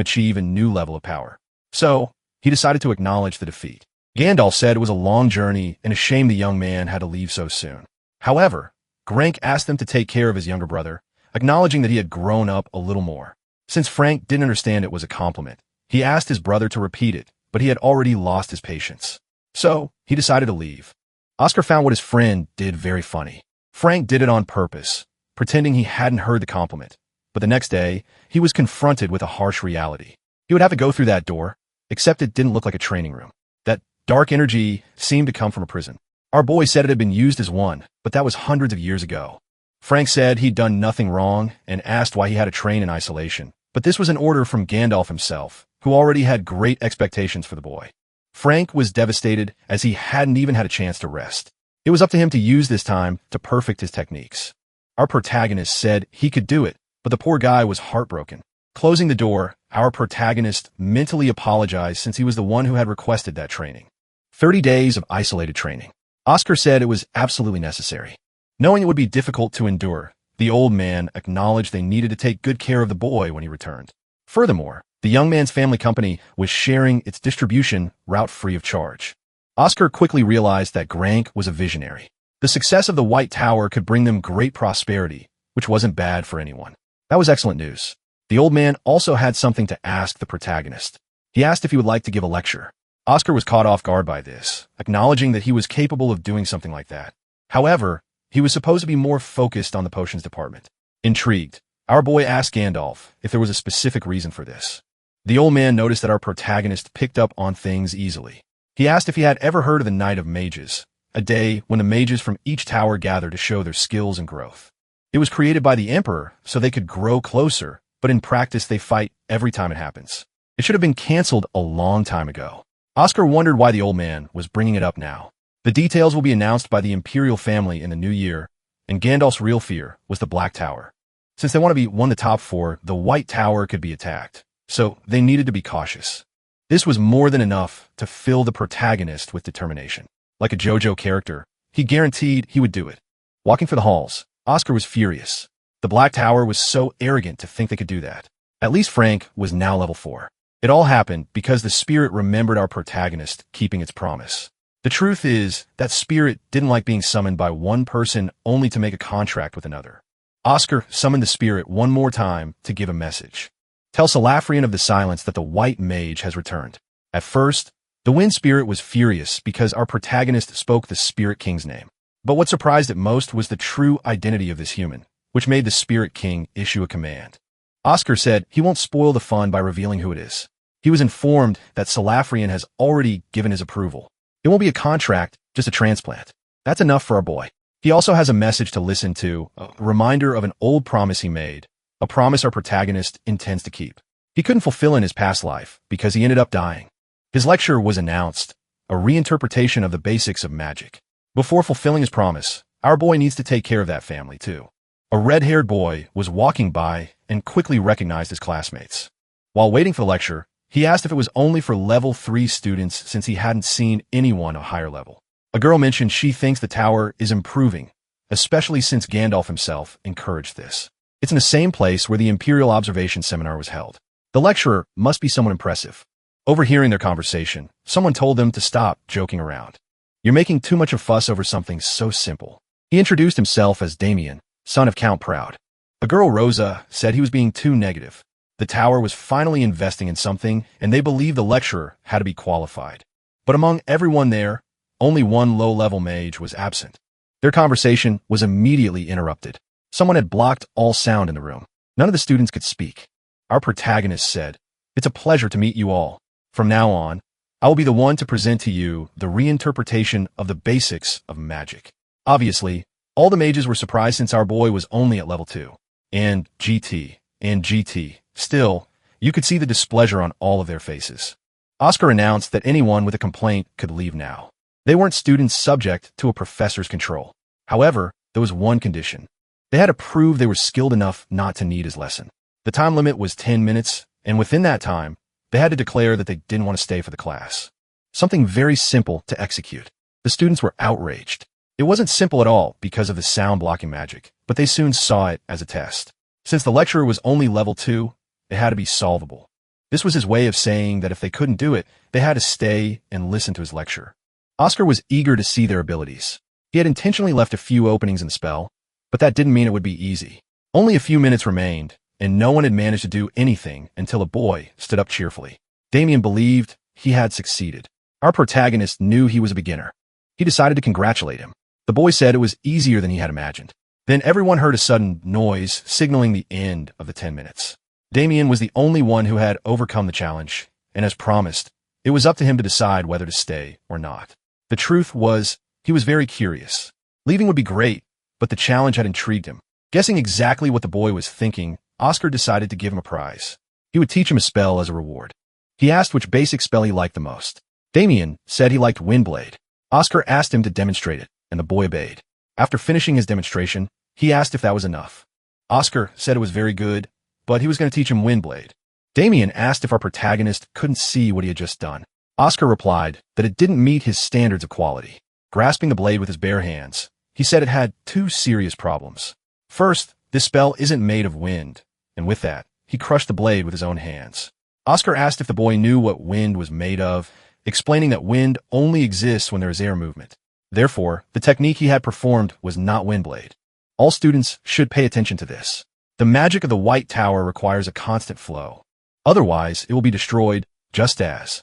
achieve a new level of power. So, he decided to acknowledge the defeat. Gandalf said it was a long journey and a shame the young man had to leave so soon. However, Grant asked him to take care of his younger brother, acknowledging that he had grown up a little more. Since Frank didn't understand it was a compliment, he asked his brother to repeat it, but he had already lost his patience. So, he decided to leave. Oscar found what his friend did very funny. Frank did it on purpose, pretending he hadn't heard the compliment. But the next day, he was confronted with a harsh reality. He would have to go through that door, except it didn't look like a training room. That dark energy seemed to come from a prison. Our boy said it had been used as one, but that was hundreds of years ago. Frank said he'd done nothing wrong and asked why he had to train in isolation. But this was an order from Gandalf himself, who already had great expectations for the boy. Frank was devastated as he hadn't even had a chance to rest. It was up to him to use this time to perfect his techniques. Our protagonist said he could do it, but the poor guy was heartbroken. Closing the door, our protagonist mentally apologized since he was the one who had requested that training. 30 days of isolated training. Oscar said it was absolutely necessary. Knowing it would be difficult to endure, the old man acknowledged they needed to take good care of the boy when he returned. Furthermore, the young man's family company was sharing its distribution route free of charge. Oscar quickly realized that Grant was a visionary. The success of the White Tower could bring them great prosperity, which wasn't bad for anyone. That was excellent news. The old man also had something to ask the protagonist. He asked if he would like to give a lecture. Oscar was caught off guard by this, acknowledging that he was capable of doing something like that. However, he was supposed to be more focused on the potions department. Intrigued, our boy asked Gandalf if there was a specific reason for this. The old man noticed that our protagonist picked up on things easily. He asked if he had ever heard of the Night of Mages, a day when the mages from each tower gather to show their skills and growth. It was created by the Emperor so they could grow closer, but in practice they fight every time it happens. It should have been canceled a long time ago. Oscar wondered why the old man was bringing it up now. The details will be announced by the Imperial family in the new year, and Gandalf's real fear was the Black Tower. Since they want to be one of the top four, the White Tower could be attacked, so they needed to be cautious. This was more than enough to fill the protagonist with determination. Like a JoJo character, he guaranteed he would do it. Walking for the halls, Oscar was furious. The Black Tower was so arrogant to think they could do that. At least Frank was now level 4. It all happened because the spirit remembered our protagonist keeping its promise. The truth is, that spirit didn't like being summoned by one person only to make a contract with another. Oscar summoned the spirit one more time to give a message. Tell Salafrian of the Silence that the White Mage has returned. At first, the Wind Spirit was furious because our protagonist spoke the Spirit King's name. But what surprised it most was the true identity of this human, which made the Spirit King issue a command. Oscar said he won't spoil the fun by revealing who it is. He was informed that Salafrian has already given his approval. It won't be a contract, just a transplant. That's enough for our boy. He also has a message to listen to, a reminder of an old promise he made, a promise our protagonist intends to keep. He couldn't fulfill in his past life because he ended up dying. His lecture was announced, a reinterpretation of the basics of magic. Before fulfilling his promise, our boy needs to take care of that family too. A red-haired boy was walking by and quickly recognized his classmates. While waiting for the lecture, He asked if it was only for level 3 students since he hadn't seen anyone a higher level. A girl mentioned she thinks the tower is improving, especially since Gandalf himself encouraged this. It's in the same place where the Imperial Observation Seminar was held. The lecturer must be someone impressive. Overhearing their conversation, someone told them to stop joking around. You're making too much of a fuss over something so simple. He introduced himself as Damien, son of Count Proud. A girl, Rosa, said he was being too negative. The tower was finally investing in something, and they believed the lecturer had to be qualified. But among everyone there, only one low-level mage was absent. Their conversation was immediately interrupted. Someone had blocked all sound in the room. None of the students could speak. Our protagonist said, "It's a pleasure to meet you all. From now on, I will be the one to present to you the reinterpretation of the basics of magic." Obviously, all the mages were surprised since our boy was only at level 2. And GT. Still, you could see the displeasure on all of their faces. Oscar announced that anyone with a complaint could leave now. They weren't students subject to a professor's control. However, there was one condition. They had to prove they were skilled enough not to need his lesson. The time limit was 10 minutes, and within that time, they had to declare that they didn't want to stay for the class. Something very simple to execute. The students were outraged. It wasn't simple at all because of the sound-blocking magic, but they soon saw it as a test. Since the lecturer was only level 2, it had to be solvable. This was his way of saying that if they couldn't do it, they had to stay and listen to his lecture. Oscar was eager to see their abilities. He had intentionally left a few openings in the spell, but that didn't mean it would be easy. Only a few minutes remained, and no one had managed to do anything until a boy stood up cheerfully. Damien believed he had succeeded. Our protagonist knew he was a beginner. He decided to congratulate him. The boy said it was easier than he had imagined. Then everyone heard a sudden noise signaling the end of the 10 minutes. Damien was the only one who had overcome the challenge, and as promised, it was up to him to decide whether to stay or not. The truth was, he was very curious. Leaving would be great, but the challenge had intrigued him. Guessing exactly what the boy was thinking, Oscar decided to give him a prize. He would teach him a spell as a reward. He asked which basic spell he liked the most. Damien said he liked Windblade. Oscar asked him to demonstrate it, and the boy obeyed. After finishing his demonstration, he asked if that was enough. Oscar said it was very good, but he was going to teach him Windblade. Damien asked if our protagonist couldn't see what he had just done. Oscar replied that it didn't meet his standards of quality. Grasping the blade with his bare hands, he said it had 2 serious problems. First, this spell isn't made of wind, and with that, he crushed the blade with his own hands. Oscar asked if the boy knew what wind was made of, explaining that wind only exists when there is air movement. Therefore, the technique he had performed was not Windblade. All students should pay attention to this. The magic of the White Tower requires a constant flow. Otherwise, it will be destroyed, just as